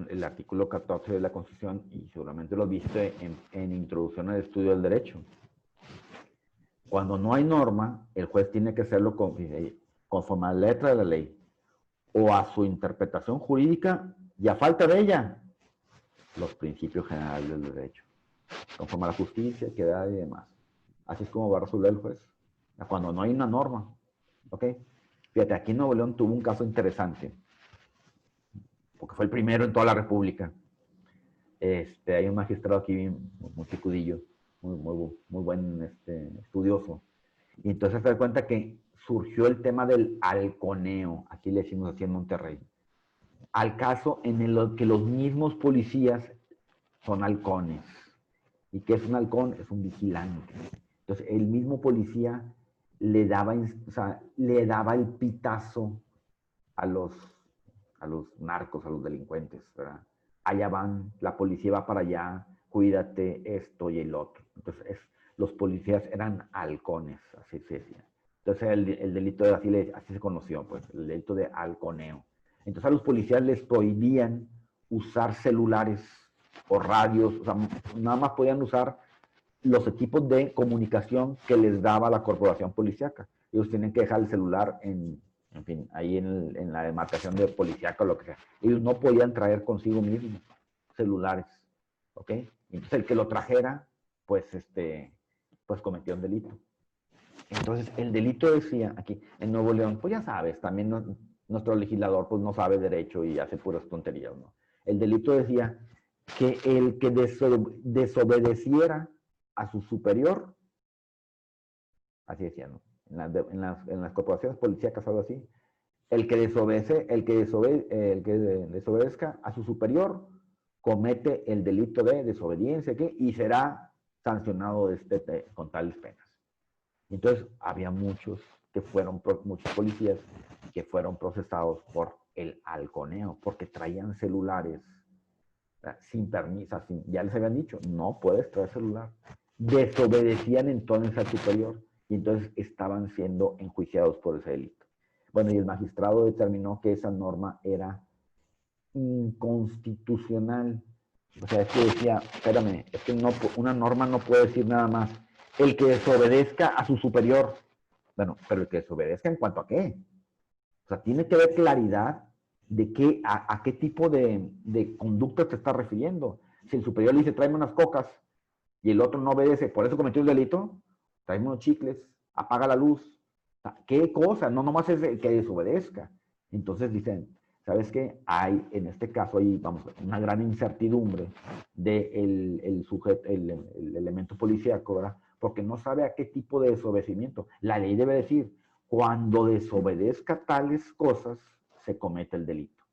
el artículo 14 de la Constitución, y seguramente lo viste en Introducción al Estudio del Derecho. Cuando no hay norma, el juez tiene que hacerlo conforme a la letra de la ley o a su interpretación jurídica, y a falta de ella, los principios generales del derecho, conforme a la justicia, equidad y demás. Así es como va a resolver el juez, cuando no hay una norma. ¿Ok? Fíjate, aquí en Nuevo León tuvo un caso interesante, porque fue el primero en toda la República. Hay un magistrado aquí, muy picudillo, muy buen estudioso. Y entonces se da cuenta que surgió el tema del halconeo, aquí le decimos así en Monterrey, al caso en el que los mismos policías son halcones. ¿Y qué es un halcón? Es un vigilante. Entonces, el mismo policía le daba el pitazo a los narcos, a los delincuentes, ¿verdad? Allá van, la policía va para allá, cuídate esto y el otro. Entonces, los policías eran halcones, así se decía. Entonces, el delito de así se conoció, pues, el delito de halconeo. Entonces, a los policías les prohibían usar celulares o radios, o sea, nada más podían usar los equipos de comunicación que les daba la corporación policíaca. Ellos tienen que dejar el celular en fin, ahí en la demarcación de policíaca o lo que sea. Ellos no podían traer consigo mismos celulares, ¿ok? Entonces el que lo trajera, pues cometió un delito. Entonces el delito decía aquí en Nuevo León, pues ya sabes, también nuestro legislador pues no sabe derecho y hace puras tonterías, ¿no? El delito decía que el que desobedeciera a su superior, así decía, ¿no? En las corporaciones policíacas, algo así, el que desobedezca a su superior comete el delito de desobediencia y será sancionado con tales penas. Entonces, había muchos policías que fueron procesados por el halconeo, porque traían celulares sin permiso, ya les habían dicho, no puedes traer celular. Desobedecían entonces al superior y entonces estaban siendo enjuiciados por ese delito. Bueno, y el magistrado determinó que esa norma era inconstitucional. O sea, es que decía, espérame, es que una norma no puede decir nada más el que desobedezca a su superior. Bueno, pero el que desobedezca en cuanto a qué. O sea, tiene que haber claridad de a qué tipo de conducta te está refiriendo. Si el superior le dice, tráeme unas cocas, y el otro no obedece, por eso cometió el delito, tráeme unos chicles, apaga la luz. ¿Qué cosa? No nomás es el que desobedezca. Entonces dicen, ¿sabes qué? Hay, en este caso, hay, vamos, una gran incertidumbre del el elemento policíaco, ¿verdad? Porque no sabe a qué tipo de desobedecimiento. La ley debe decir, cuando desobedezca tales cosas, se comete el delito.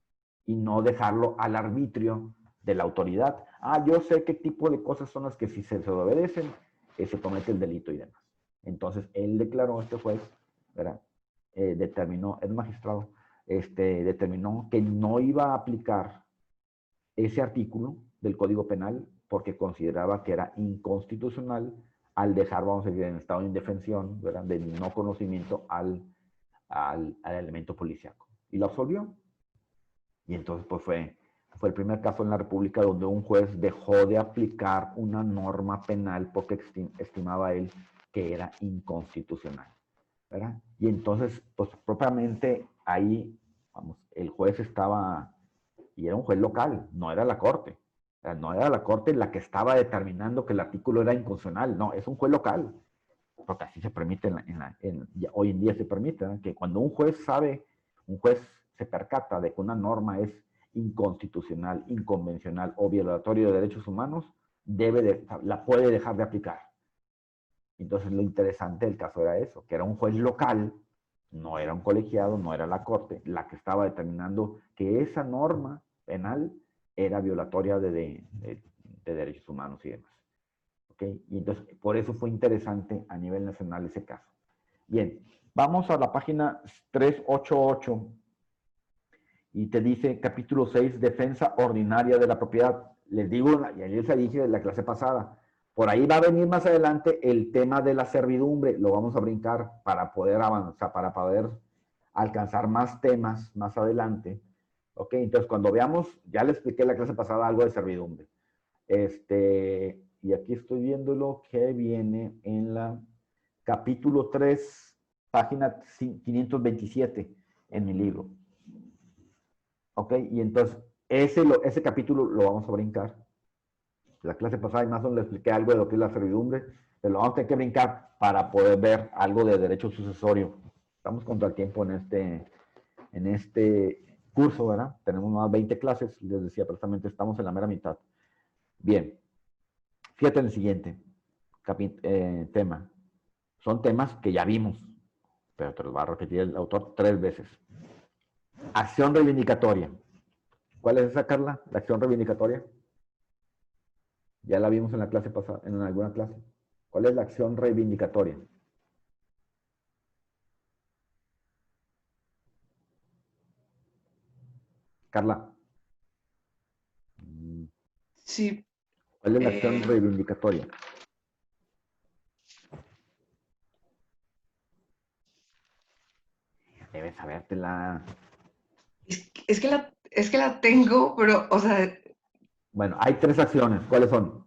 Y no dejarlo al arbitrio de la autoridad. Yo sé qué tipo de cosas son las que si se desobedecen, se comete el delito y demás. Entonces, él declaró, este juez, ¿verdad? Determinó, el magistrado, determinó que no iba a aplicar ese artículo del Código Penal porque consideraba que era inconstitucional al dejar, vamos a decir, en estado de indefensión, ¿verdad? De no conocimiento al elemento policíaco. Y lo absolvió. Y entonces, pues fue el primer caso en la República donde un juez dejó de aplicar una norma penal porque estimaba él que era inconstitucional, ¿verdad? Y entonces, pues propiamente ahí, vamos, el juez estaba, y era un juez local, no era la corte. O sea, no era la corte la que estaba determinando que el artículo era inconstitucional, no, es un juez local. Porque así se permite, hoy en día se permite, ¿no? Que cuando un juez se percata de que una norma es inconstitucional, inconvencional o violatorio de derechos humanos, la puede dejar de aplicar. Entonces lo interesante del caso era eso, que era un juez local, no era un colegiado, no era la corte, la que estaba determinando que esa norma penal era violatoria de derechos humanos y demás. ¿Okay? Y entonces, por eso fue interesante a nivel nacional ese caso. Bien, vamos a la página 388 y te dice capítulo 6, defensa ordinaria de la propiedad. Les digo, ya les dije de la clase pasada, por ahí va a venir más adelante el tema de la servidumbre, lo vamos a brincar para poder avanzar, para poder alcanzar más temas más adelante, Ok, entonces cuando veamos, ya le expliqué en la clase pasada algo de servidumbre. Y aquí estoy viendo lo que viene en la capítulo 3, página 527 en mi libro. Ok, y entonces ese capítulo lo vamos a brincar. La clase pasada más o menos le expliqué algo de lo que es la servidumbre, pero lo vamos a tener que brincar para poder ver algo de derecho sucesorio. Estamos contra el tiempo en este curso, ¿verdad? Tenemos más 20 clases, les decía precisamente, estamos en la mera mitad. Bien, fíjate en el siguiente tema. Son temas que ya vimos, pero te los va a repetir el autor 3 veces. Acción reivindicatoria. ¿Cuál es esa, Carla? La acción reivindicatoria. Ya la vimos en la clase pasada, en alguna clase. ¿Cuál es la acción reivindicatoria? Carla. Sí, ¿Cuál es la acción reivindicatoria? Debes sabértela. es que la tengo, pero, o sea, Bueno, hay 3 acciones. ¿Cuáles son?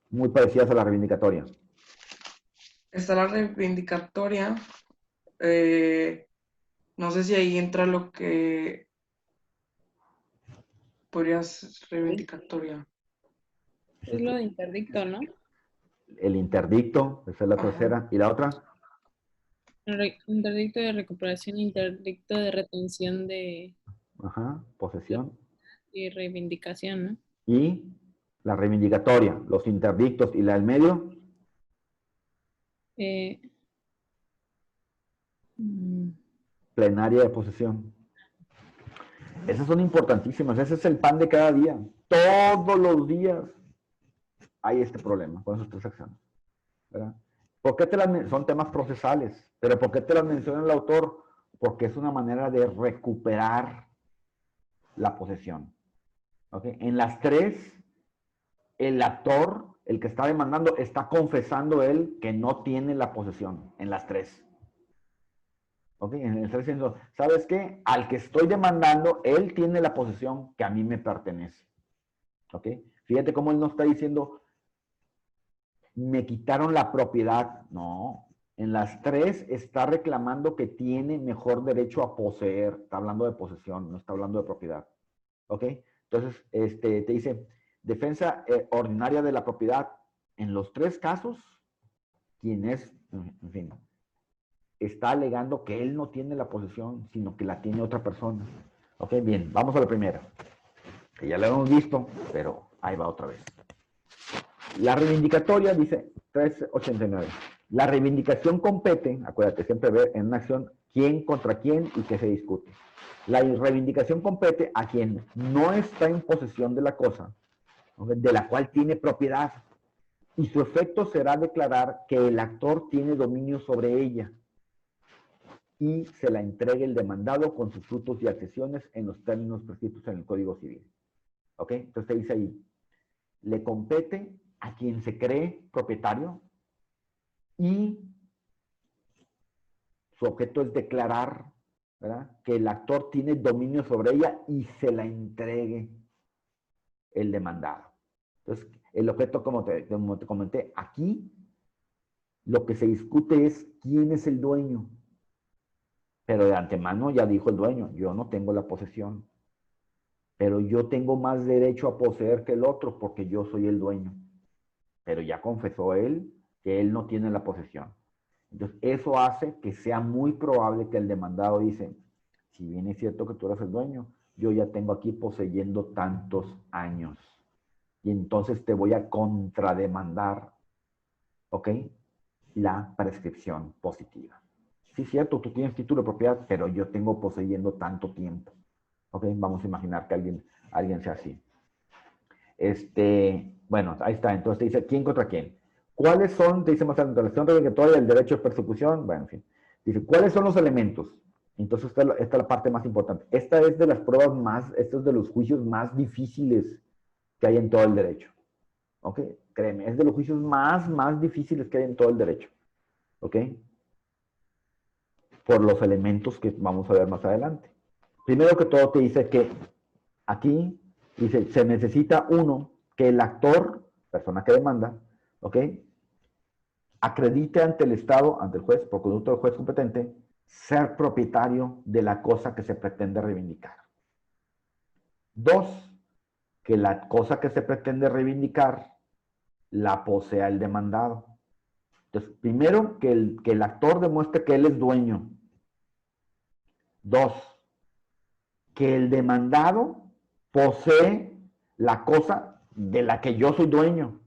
Muy parecidas a la reivindicatoria. está la reivindicatoria. No sé si ahí entra lo que podría ser reivindicatoria. Es lo de interdicto, ¿no? El interdicto, esa es la Ajá. tercera. ¿Y la otra? Interdicto de recuperación, interdicto de retención de Ajá, posesión. y reivindicación, ¿no? Y la reivindicatoria, los interdictos y la del medio. Eh, mm, Plenaria de posesión. Esas son importantísimas. Ese es el pan de cada día. Todos los días hay este problema con esas 3 acciones, ¿verdad? ¿Por qué son temas procesales? Pero ¿por qué te las menciona el autor? Porque es una manera de recuperar la posesión. ¿Okay? En las 3, el actor, el que está demandando, está confesando él que no tiene la posesión. En las 3. ¿Ok? En el está diciendo, ¿sabes qué? Al que estoy demandando, él tiene la posesión que a mí me pertenece. ¿Ok? Fíjate cómo él no está diciendo, me quitaron la propiedad. No. En las 3 está reclamando que tiene mejor derecho a poseer. Está hablando de posesión, no está hablando de propiedad. ¿Ok? Entonces, te dice, defensa ordinaria de la propiedad. En los 3 casos, quien es, en fin, está alegando que él no tiene la posesión, sino que la tiene otra persona. Ok, bien, vamos a la primera. Que ya la hemos visto, pero ahí va otra vez. La reivindicatoria dice 389. La reivindicación compete, acuérdate, siempre ver en una acción quién contra quién y qué se discute. La reivindicación compete a quien no está en posesión de la cosa, de la cual tiene propiedad, y su efecto será declarar que el actor tiene dominio sobre ella y se la entregue el demandado con sus frutos y accesiones en los términos prescritos en el Código Civil. ¿Ok? Entonces te dice ahí, le compete a quien se cree propietario y su objeto es declarar, ¿verdad?, que el actor tiene dominio sobre ella y se la entregue el demandado. Entonces, el objeto, como te comenté, aquí lo que se discute es quién es el dueño. Pero de antemano ya dijo el dueño, yo no tengo la posesión, pero yo tengo más derecho a poseer que el otro porque yo soy el dueño. Pero ya confesó él que él no tiene la posesión. Entonces, eso hace que sea muy probable que el demandado dice, si bien es cierto que tú eres el dueño, yo ya tengo aquí poseyendo tantos años. Y entonces te voy a contrademandar, ¿ok?, la prescripción positiva. Sí, es cierto, tú tienes título de propiedad, pero yo tengo poseyendo tanto tiempo. ¿Ok? Vamos a imaginar que alguien sea así. Bueno, ahí está. Entonces te dice, ¿quién contra quién? ¿Cuáles son, te dice más adelante, la acción reivindicatoria del derecho de persecución? Bueno, en fin. Dice, ¿cuáles son los elementos? Entonces esta es la parte más importante. Esta es de las pruebas esta es de los juicios más difíciles que hay en todo el derecho. ¿Ok? Créeme, es de los juicios más difíciles que hay en todo el derecho. ¿Ok? Por los elementos que vamos a ver más adelante. Primero que todo te dice que aquí dice, se necesita uno que el actor, persona que demanda, ¿ok? Acredite ante el Estado, ante el juez, por conducto del juez competente, ser propietario de la cosa que se pretende reivindicar. Dos, que la cosa que se pretende reivindicar la posea el demandado. Entonces, primero, que el actor demuestre que él es dueño. Dos, que el demandado posee la cosa de la que yo soy dueño.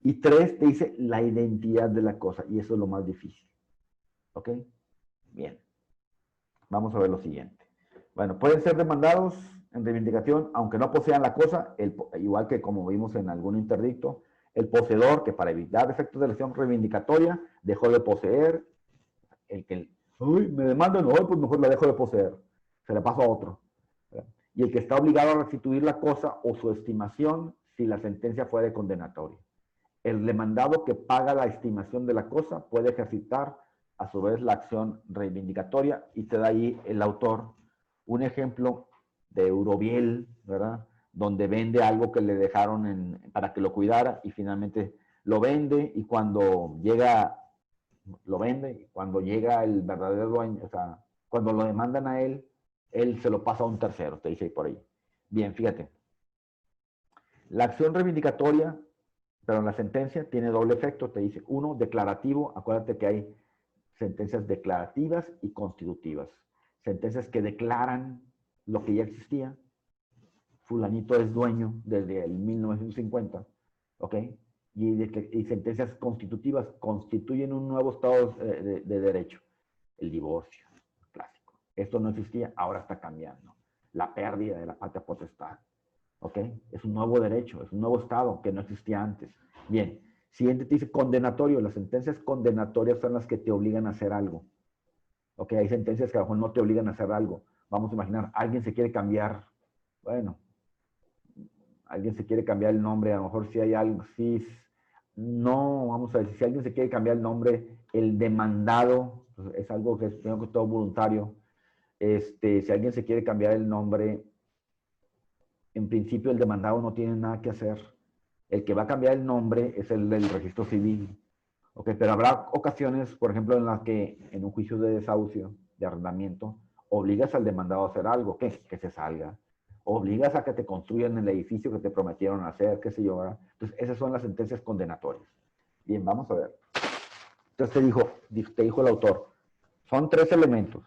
Y tres, te dice la identidad de la cosa. Y eso es lo más difícil. ¿Ok? Bien. Vamos a ver lo siguiente. Bueno, pueden ser demandados en reivindicación, aunque no posean la cosa, igual que como vimos en algún interdicto, el poseedor que para evitar efectos de lesión reivindicatoria dejó de poseer, el que, uy, me demandan, hoy pues mejor la dejo de poseer, se la paso a otro. Y el que está obligado a restituir la cosa o su estimación si la sentencia fue de condenatoria. El demandado que paga la estimación de la cosa puede ejercitar a su vez la acción reivindicatoria y te da ahí el autor un ejemplo de Eurobiel, ¿verdad? Donde vende algo que le dejaron para que lo cuidara y finalmente lo vende y cuando llega, lo vende y cuando llega el verdadero dueño, o sea, cuando lo demandan a él se lo pasa a un tercero, te dice ahí por ahí. Bien, fíjate. La acción reivindicatoria, pero en la sentencia tiene doble efecto, te dice, uno, declarativo, acuérdate que hay sentencias declarativas y constitutivas. Sentencias que declaran lo que ya existía. Fulanito es dueño desde el 1950, ¿ok? Y sentencias constitutivas constituyen un nuevo estado de derecho. El divorcio, clásico. Esto no existía, ahora está cambiando. La pérdida de la patria potestad, ¿ok? Es un nuevo derecho, es un nuevo estado que no existía antes. Bien, siguiente te dice condenatorio. Las sentencias condenatorias son las que te obligan a hacer algo. Ok, hay sentencias que a lo mejor no te obligan a hacer algo. Vamos a imaginar, alguien se quiere cambiar, bueno, alguien se quiere cambiar el nombre, a lo mejor si hay algo, si no, vamos a decir, si alguien se quiere cambiar el nombre, el demandado, pues, es algo que es primero que todo voluntario. Si alguien se quiere cambiar el nombre, en principio el demandado no tiene nada que hacer. El que va a cambiar el nombre es el del registro civil. Okay, pero habrá ocasiones, por ejemplo, en las que en un juicio de desahucio, de arrendamiento, obligas al demandado a hacer algo, que se salga. Obligas a que te construyan el edificio que te prometieron hacer, qué sé yo, ¿verdad? Entonces, esas son las sentencias condenatorias. Bien, vamos a ver. Entonces te dijo el autor, son tres elementos.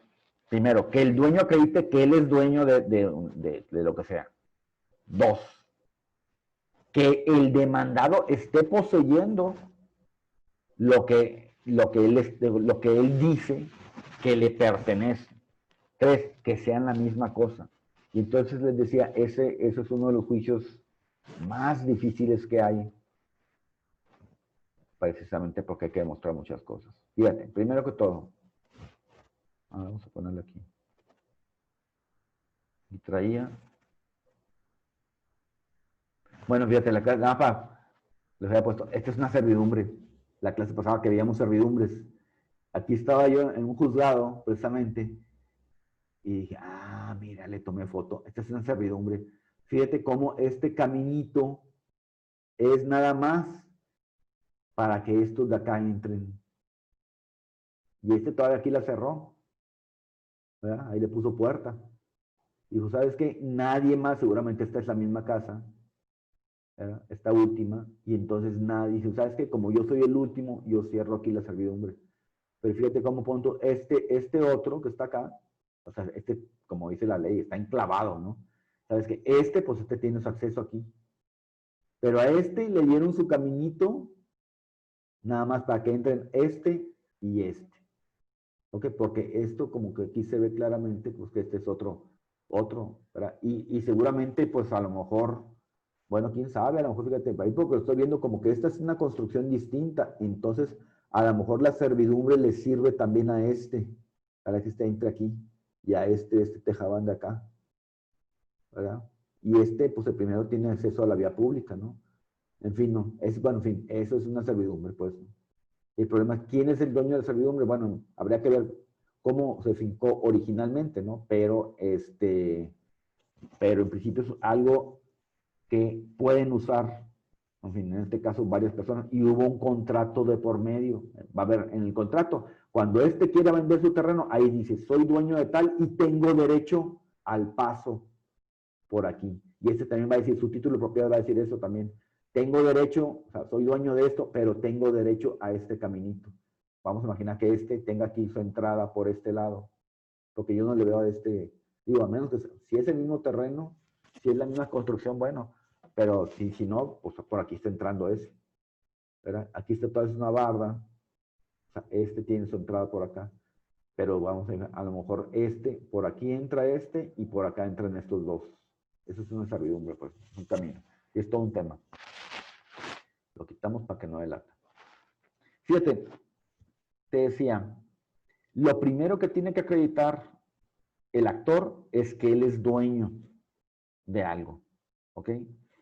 Primero, que el dueño acredite que él es dueño de lo que sea. Dos, que el demandado esté poseyendo lo que él dice que le pertenece. Tres, que sean la misma cosa. Y entonces les decía, eso es uno de los juicios más difíciles que hay, precisamente porque hay que demostrar muchas cosas. Fíjate, primero que todo, vamos a ponerlo aquí. Y traía, bueno, fíjate, la clase, les había puesto, esta es una servidumbre. La clase pasada que veíamos servidumbres. Aquí estaba yo en un juzgado, precisamente, y dije, mira, le tomé foto. Esta es una servidumbre. Fíjate cómo este caminito es nada más para que estos de acá entren. Y todavía aquí la cerró, ¿verdad? Ahí le puso puerta. Dijo, ¿sabes qué? Nadie más, seguramente esta es la misma casa, ¿verdad? Esta última. Y entonces nadie dice, ¿sabes qué? Como yo soy el último, yo cierro aquí la servidumbre. Pero fíjate cómo punto, este otro que está acá, o sea, como dice la ley, está enclavado, ¿no? ¿Sabes qué? Pues tiene su acceso aquí. Pero a le dieron su caminito, nada más para que entren y este. ¿Ok? Porque esto como que aquí se ve claramente, pues que este es otro, ¿verdad? Y seguramente, pues a lo mejor, bueno, quién sabe, a lo mejor, fíjate, ahí porque lo estoy viendo como que esta es una construcción distinta, entonces a lo mejor la servidumbre le sirve también para que este entre aquí, y a este tejabán de acá, ¿verdad? Y pues el primero tiene acceso a la vía pública, ¿no? En fin, no, bueno, en fin, eso es una servidumbre, pues. El problema es quién es el dueño de la servidumbre. Bueno, habría que ver cómo se fincó originalmente, ¿no? Pero pero en principio es algo que pueden usar, en fin, en este caso varias personas, y hubo un contrato de por medio. Va a haber en el contrato, cuando quiera vender su terreno, ahí dice, soy dueño de tal y tengo derecho al paso por aquí. Y también va a decir, su título de propiedad va a decir eso también. Tengo derecho, o sea, soy dueño de esto, pero tengo derecho a este caminito. Vamos a imaginar que tenga aquí su entrada por este lado, porque yo no le veo a digo, a menos que si es el mismo terreno, si es la misma construcción, bueno, pero si no, pues por aquí está entrando ¿verdad? Aquí está toda una barda, o sea, tiene su entrada por acá, pero vamos a lo mejor por aquí entra y por acá entran estos dos. Eso es una servidumbre, pues, un camino. Y es todo un tema. Lo quitamos para que no delata. Fíjate, te decía, lo primero que tiene que acreditar el actor es que él es dueño de algo, ¿ok?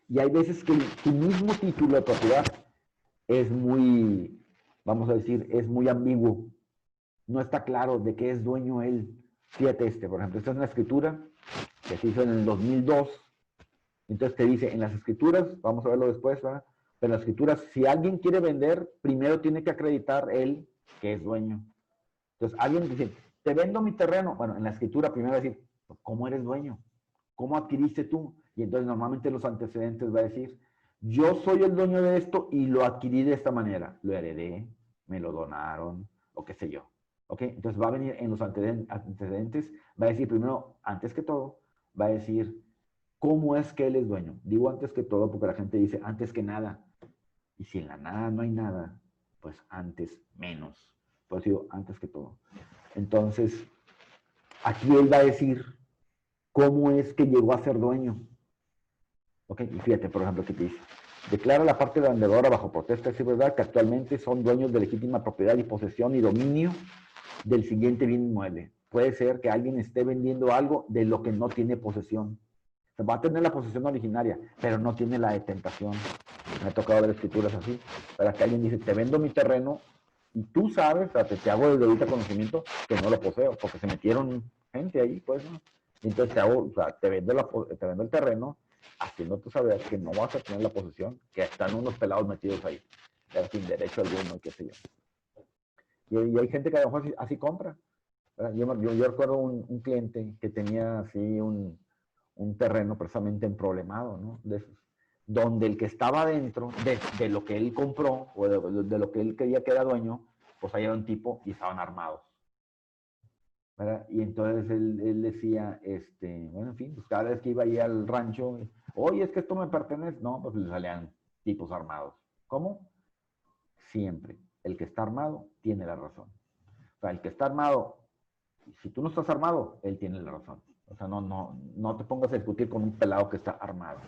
Y hay veces que su mismo título de propiedad es muy, vamos a decir, es muy ambiguo. No está claro de qué es dueño él. Fíjate por ejemplo, esta es una escritura que se hizo en el 2002. Entonces te dice, en las escrituras, vamos a verlo después, ¿verdad? Pero en las escrituras, si alguien quiere vender, primero tiene que acreditar él que es dueño. Entonces, alguien dice, te vendo mi terreno. Bueno, en la escritura primero va a decir, ¿cómo eres dueño? ¿Cómo adquiriste tú? Y entonces normalmente los antecedentes va a decir, yo soy el dueño de esto y lo adquirí de esta manera. Lo heredé, me lo donaron, o qué sé yo. ¿Ok? Entonces va a venir en los antecedentes, va a decir primero, antes que todo, va a decir, ¿cómo es que él es dueño? Digo antes que todo porque la gente dice antes que nada. Y si en la nada no hay nada, pues antes menos. Por eso digo antes que todo. Entonces, aquí él va a decir cómo es que llegó a ser dueño. ¿Ok? Y fíjate, por ejemplo, ¿qué te dice? Declara la parte vendedora bajo protesta, es verdad, que actualmente son dueños de legítima propiedad y posesión y dominio del siguiente bien inmueble. Puede ser que alguien esté vendiendo algo de lo que no tiene posesión. Va a tener la posesión originaria, pero no tiene la detentación. Me ha tocado ver escrituras así, para que alguien dice, te vendo mi terreno, y tú sabes, o sea, te hago desde ahorita conocimiento que no lo poseo, porque se metieron gente ahí, pues, ¿no? Y entonces te vendo el terreno, haciéndote saber que no vas a tener la posesión, que están unos pelados metidos ahí, sin derecho alguno, y qué sé yo. Y hay gente que a lo mejor así compra. Yo recuerdo un cliente que tenía así un terreno precisamente emproblemado, ¿no? De esos, donde el que estaba dentro de lo que él compró o de lo que él quería que era dueño, pues ahí era un tipo y estaban armados, ¿verdad? Y entonces él decía, bueno, en fin, pues cada vez que iba ahí al rancho, oye, es que esto me pertenece, no, pues le salían tipos armados. ¿Cómo? Siempre. El que está armado tiene la razón. O sea, el que está armado, si tú no estás armado, él tiene la razón. O sea, no te pongas a discutir con un pelado que está armado,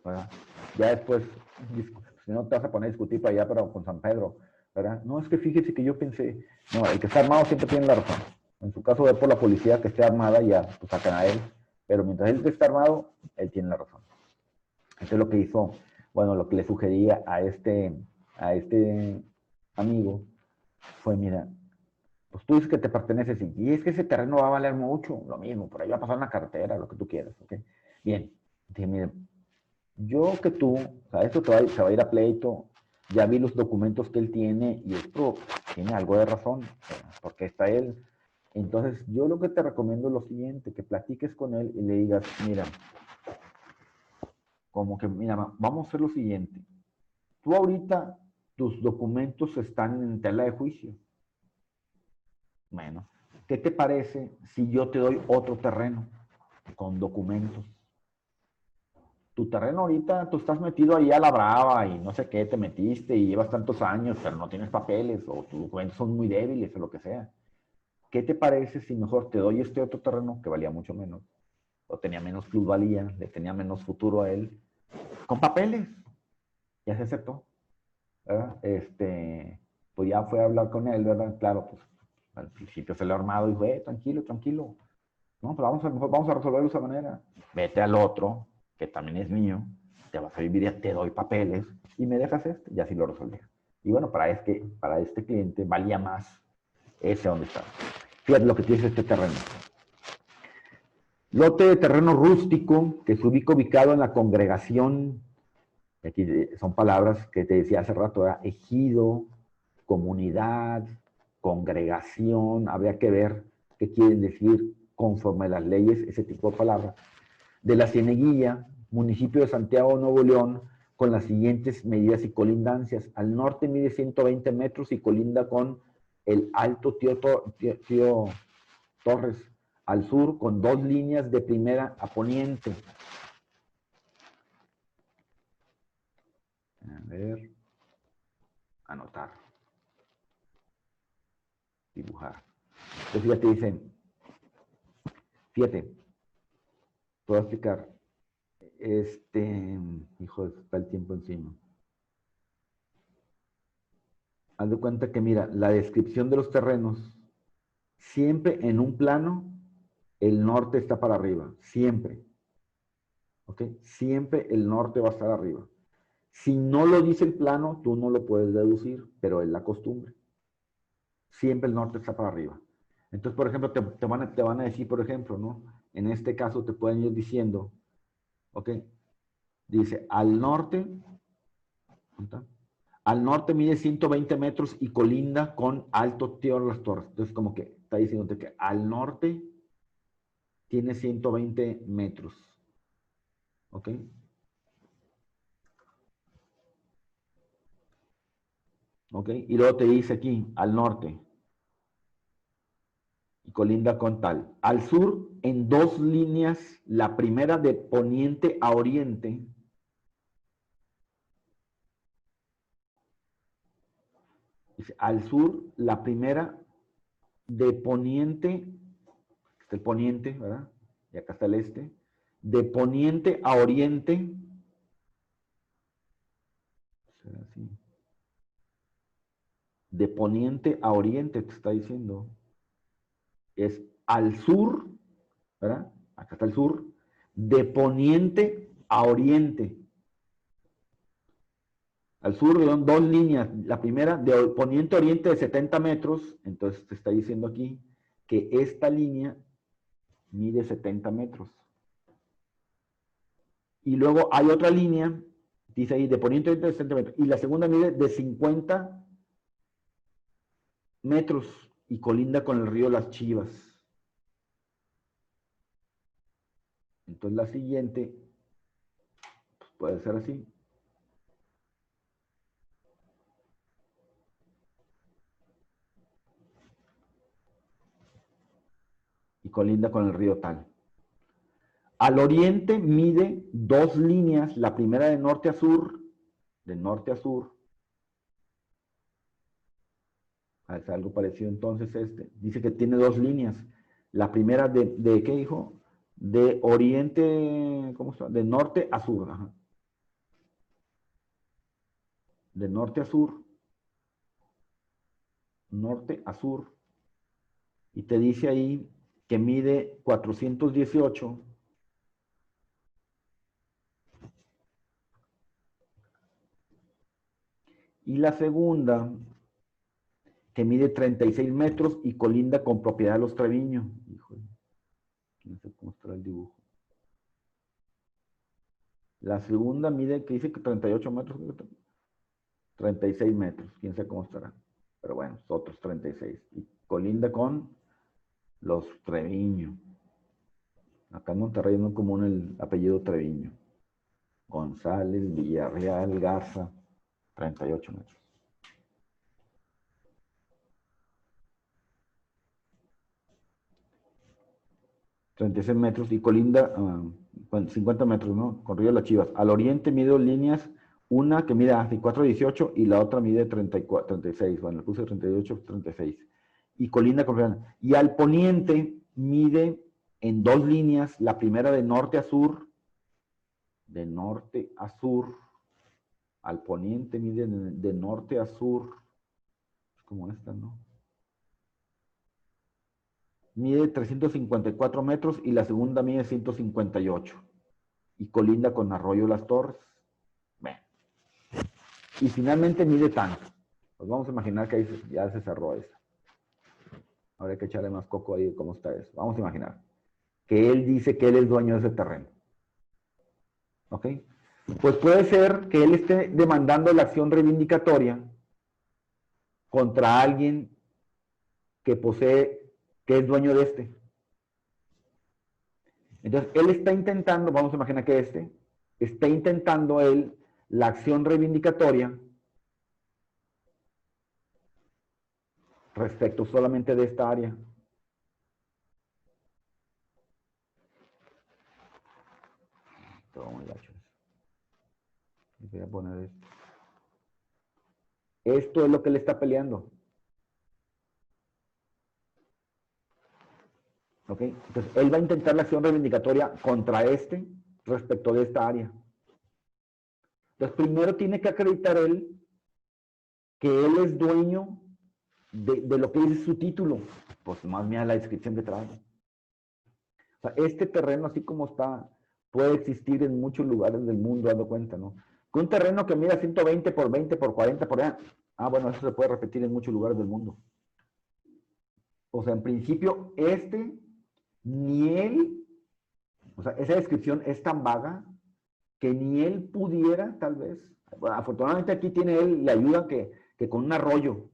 ¿verdad? Ya después, si no te vas a poner a discutir para allá, pero con San Pedro, ¿verdad? No, es que fíjese que yo pensé, no, el que está armado siempre tiene la razón. En su caso, ve por la policía que esté armada, ya pues sacan a él. Pero mientras él esté armado, él tiene la razón. Entonces lo que hizo, bueno, lo que le sugería a este amigo fue, mira, pues tú dices que te pertenece, sí, y es que ese terreno va a valer mucho, lo mismo, por ahí va a pasar una carretera, lo que tú quieras, ¿ok? Bien, dije, mire, yo que tú, o sea, esto se va a ir a pleito, ya vi los documentos que él tiene, y esto tiene algo de razón, porque está él. Entonces, yo lo que te recomiendo es lo siguiente, que platiques con él y le digas, mira, como que, mira, vamos a hacer lo siguiente. Tú ahorita, tus documentos están en tela de juicio. Bueno, ¿qué te parece si yo te doy otro terreno con documentos? Tu terreno ahorita, tú estás metido ahí a la brava y no sé qué, te metiste y llevas tantos años, pero no tienes papeles o tus documentos son muy débiles o lo que sea. ¿Qué te parece si mejor te doy este otro terreno que valía mucho menos o tenía menos plusvalía, le tenía menos futuro a él, con papeles? Ya se aceptó, ¿verdad? Pues ya fue a hablar con él, ¿verdad? Claro, pues al principio se le ha armado y dijo, tranquilo, tranquilo. No, pues mejor vamos a resolverlo de esa manera. Vete al otro, que también es mío, te vas a vivir, te doy papeles y me dejas y así lo resolví. Y bueno, para este cliente valía más ese donde estaba. Fíjate lo que tiene este terreno. Lote de terreno rústico que se ubica ubicado en la congregación, aquí son palabras que te decía hace rato, ¿verdad? Ejido, comunidad, congregación, habría que ver qué quieren decir conforme a las leyes, ese tipo de palabras. De la Cieneguilla, municipio de Santiago, Nuevo León, con las siguientes medidas y colindancias. Al norte mide 120 metros y colinda con el Alto Tío Torres. Al sur, con 2 líneas de primera a poniente. A ver. Anotar. Dibujar. Entonces, fíjate, dicen, fíjate, puedo explicar. Hijo, está el tiempo encima. Haz de cuenta que, mira, la descripción de los terrenos, siempre en un plano, el norte está para arriba, siempre. ¿Ok? Siempre el norte va a estar arriba. Si no lo dice el plano, tú no lo puedes deducir, pero es la costumbre. Siempre el norte está para arriba. Entonces, por ejemplo, te van a decir, por ejemplo, ¿no? En este caso te pueden ir diciendo, ¿ok? Dice, al norte, al norte mide 120 metros y colinda con Alto Tío Las Torres. Entonces, como que está diciéndote que al norte tiene 120 metros. ¿Ok? ¿Ok? Y luego te dice aquí, al norte. Y colinda con tal. Al sur, en 2 líneas, la primera de poniente a oriente. Dice, al sur, la primera de poniente, está el poniente, ¿verdad? Y acá está el este. De poniente a oriente. ¿Será así? De poniente a oriente, te está diciendo. Es al sur, ¿verdad? Acá está el sur. De poniente a oriente. Al sur son 2 líneas. La primera de poniente a oriente de 70 metros. Entonces te está diciendo aquí que esta línea mide 70 metros. Y luego hay otra línea, dice ahí, de poniente a oriente de 70 metros. Y la segunda mide de 50 metros y colinda con el río Las Chivas. Entonces la siguiente pues puede ser así. Y colinda con el río tal. Al oriente mide 2 líneas, la primera de norte a sur, es algo parecido entonces dice que tiene 2 líneas, la primera de ¿qué dijo? De oriente, ¿cómo está? De norte a sur, ajá. De norte a sur, y te dice ahí que mide 418. Y la segunda, que mide 36 metros y colinda con propiedad de los Treviño. Híjole, no sé cómo estará el dibujo. La segunda mide, que dice que 38 metros, 36 metros, quién sabe cómo estará. Pero bueno, otros 36. Y colinda con los Treviño. Acá en Monterrey no es común el apellido Treviño. González, Villarreal, Garza, 38 metros. 36 metros y colinda 50 metros, ¿no? Con Río Las Chivas. Al oriente mide 2 líneas, una que mide 4,18 y la otra mide 36. Bueno, le puse 38, 36. Y colinda con Río. Y al poniente mide en 2 líneas, la primera de norte a sur. De norte a sur. Al poniente mide de norte a sur. Es como esta, ¿no? Mide 354 metros y la segunda mide 158. Y colinda con Arroyo Las Torres. Bueno. Y finalmente mide tanto. Pues vamos a imaginar que ahí ya se cerró esa. Ahora hay que echarle más coco ahí, cómo está eso. Vamos a imaginar que él dice que él es dueño de ese terreno. ¿Ok? Pues puede ser que él esté demandando la acción reivindicatoria contra alguien que posee, que es dueño de este. Entonces, él está intentando, vamos a imaginar que está intentando él la acción reivindicatoria respecto solamente de esta área. Todo muy gacho. Voy a poner esto. Esto es lo que él está peleando. ¿Ok? Entonces, él va a intentar la acción reivindicatoria contra este respecto de esta área. Entonces, primero tiene que acreditar él que él es dueño de lo que dice su título. Pues más mira la descripción que trae. O sea, este terreno, así como está, puede existir en muchos lugares del mundo, dando cuenta, ¿no? Que un terreno que mida 120 por 20 por 40 por allá. Ah, bueno, eso se puede repetir en muchos lugares del mundo. O sea, en principio, ni él, o sea, esa descripción es tan vaga que ni él pudiera, tal vez. Bueno, afortunadamente aquí tiene él la ayuda que con un arroyo.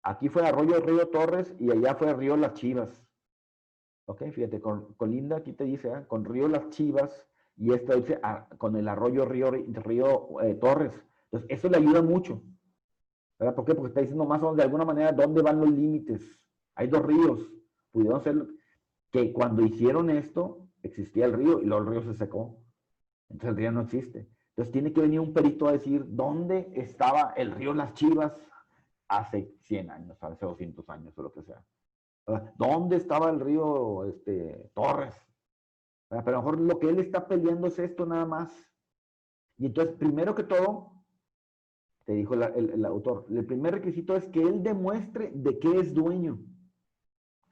Aquí fue arroyo Río Torres y allá fue río Las Chivas. Ok, fíjate, con Linda aquí te dice, con río Las Chivas y esto dice con el arroyo río Torres. Entonces, eso le ayuda mucho. ¿Verdad? ¿Por qué? Porque está diciendo más o menos de alguna manera dónde van los límites. Hay dos ríos. Pudieron ser que cuando hicieron esto, existía el río y luego el río se secó. Entonces el río no existe. Entonces tiene que venir un perito a decir dónde estaba el río Las Chivas hace 100 años, hace 200 años o lo que sea. ¿Verdad? ¿Dónde estaba el río Torres? ¿Verdad? Pero a lo mejor lo que él está peleando es esto nada más. Y entonces, primero que todo, te dijo el autor, el primer requisito es que él demuestre de qué es dueño.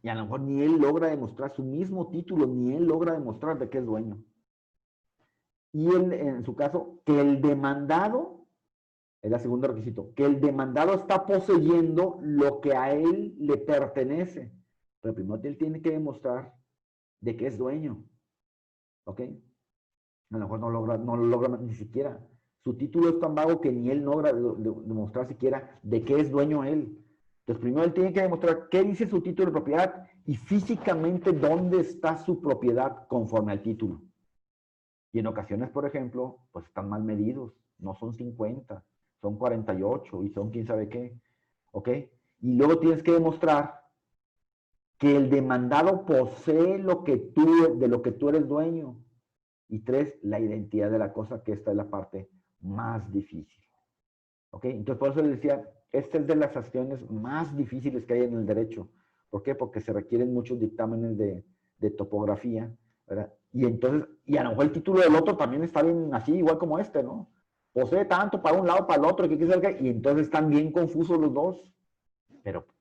Y a lo mejor ni él logra demostrar su mismo título, ni él logra demostrar de qué es dueño. Y él, en su caso, que el demandado, es el segundo requisito, que el demandado está poseyendo lo que a él le pertenece. Pero primero él tiene que demostrar de qué es dueño. ¿Ok? A lo mejor no lo logra ni siquiera. Su título es tan vago que ni él logra demostrar siquiera de qué es dueño él. Entonces, primero él tiene que demostrar qué dice su título de propiedad y físicamente dónde está su propiedad conforme al título. Y en ocasiones, por ejemplo, pues están mal medidos. No son 50, son 48 y son quién sabe qué. ¿Ok? Y luego tienes que demostrar que el demandado posee de lo que tú eres dueño. Y 3, la identidad de la cosa, que esta es la parte más difícil. ¿Ok? Entonces, por eso les decía, esta es de las acciones más difíciles que hay en el derecho. ¿Por qué? Porque se requieren muchos dictámenes de topografía, ¿verdad? Y entonces, y a lo mejor el título del otro también está bien así, igual como este, ¿no? Posee tanto para un lado, para el otro, y entonces están bien confusos los dos.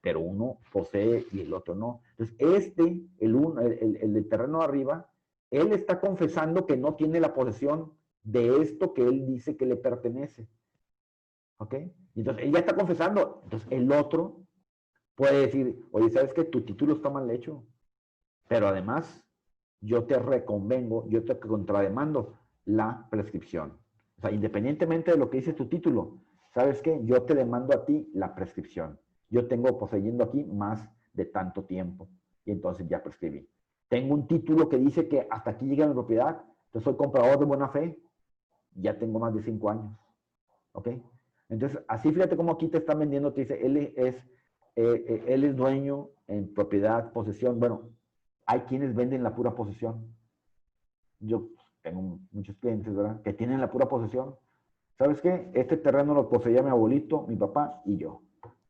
Pero uno posee y el otro no. Entonces, el del terreno de arriba, él está confesando que no tiene la posesión de esto que él dice que le pertenece. ¿Ok? Y entonces, él ya está confesando. Entonces, el otro puede decir, oye, ¿sabes qué? Tu título está mal hecho. Pero además, yo te reconvengo, yo te contrademando la prescripción. O sea, independientemente de lo que dice tu título, ¿sabes qué? Yo te demando a ti la prescripción. Yo tengo poseyendo aquí más de tanto tiempo. Y entonces ya prescribí. Tengo un título que dice que hasta aquí llega mi propiedad. Yo soy comprador de buena fe. Ya tengo más de 5 años. ¿Ok? Entonces, así fíjate cómo aquí te están vendiendo. Te dice, él es dueño en propiedad, posesión. Bueno, hay quienes venden la pura posesión. Yo tengo muchos clientes, ¿verdad? Que tienen la pura posesión. ¿Sabes qué? Este terreno lo poseía mi abuelito, mi papá y yo.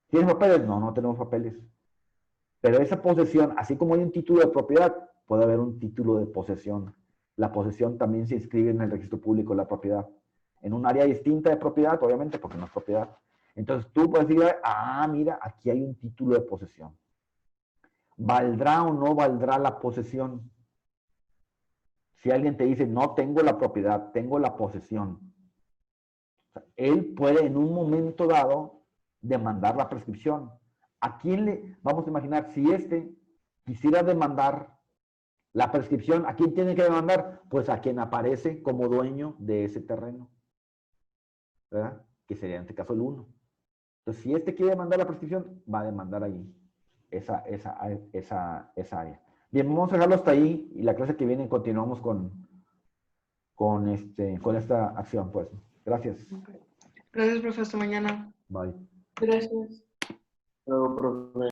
¿Tienes papeles? No, no tenemos papeles. Pero esa posesión, así como hay un título de propiedad, puede haber un título de posesión. La posesión también se inscribe en el registro público de la propiedad. En un área distinta de propiedad, obviamente, porque no es propiedad. Entonces tú puedes decir, mira, aquí hay un título de posesión. ¿Valdrá o no valdrá la posesión? Si alguien te dice, no tengo la propiedad, tengo la posesión. O sea, él puede en un momento dado demandar la prescripción. ¿A quién vamos a imaginar, si quisiera demandar La prescripción, ¿a quién tiene que demandar? Pues a quien aparece como dueño de ese terreno, ¿verdad? Que sería en este caso el 1. Entonces, si este quiere demandar la prescripción, va a demandar ahí esa área. Bien, vamos a dejarlo hasta ahí y la clase que viene continuamos con esta acción, pues. Gracias. Gracias, profe. Hasta mañana. Bye. Gracias. Luego, profe.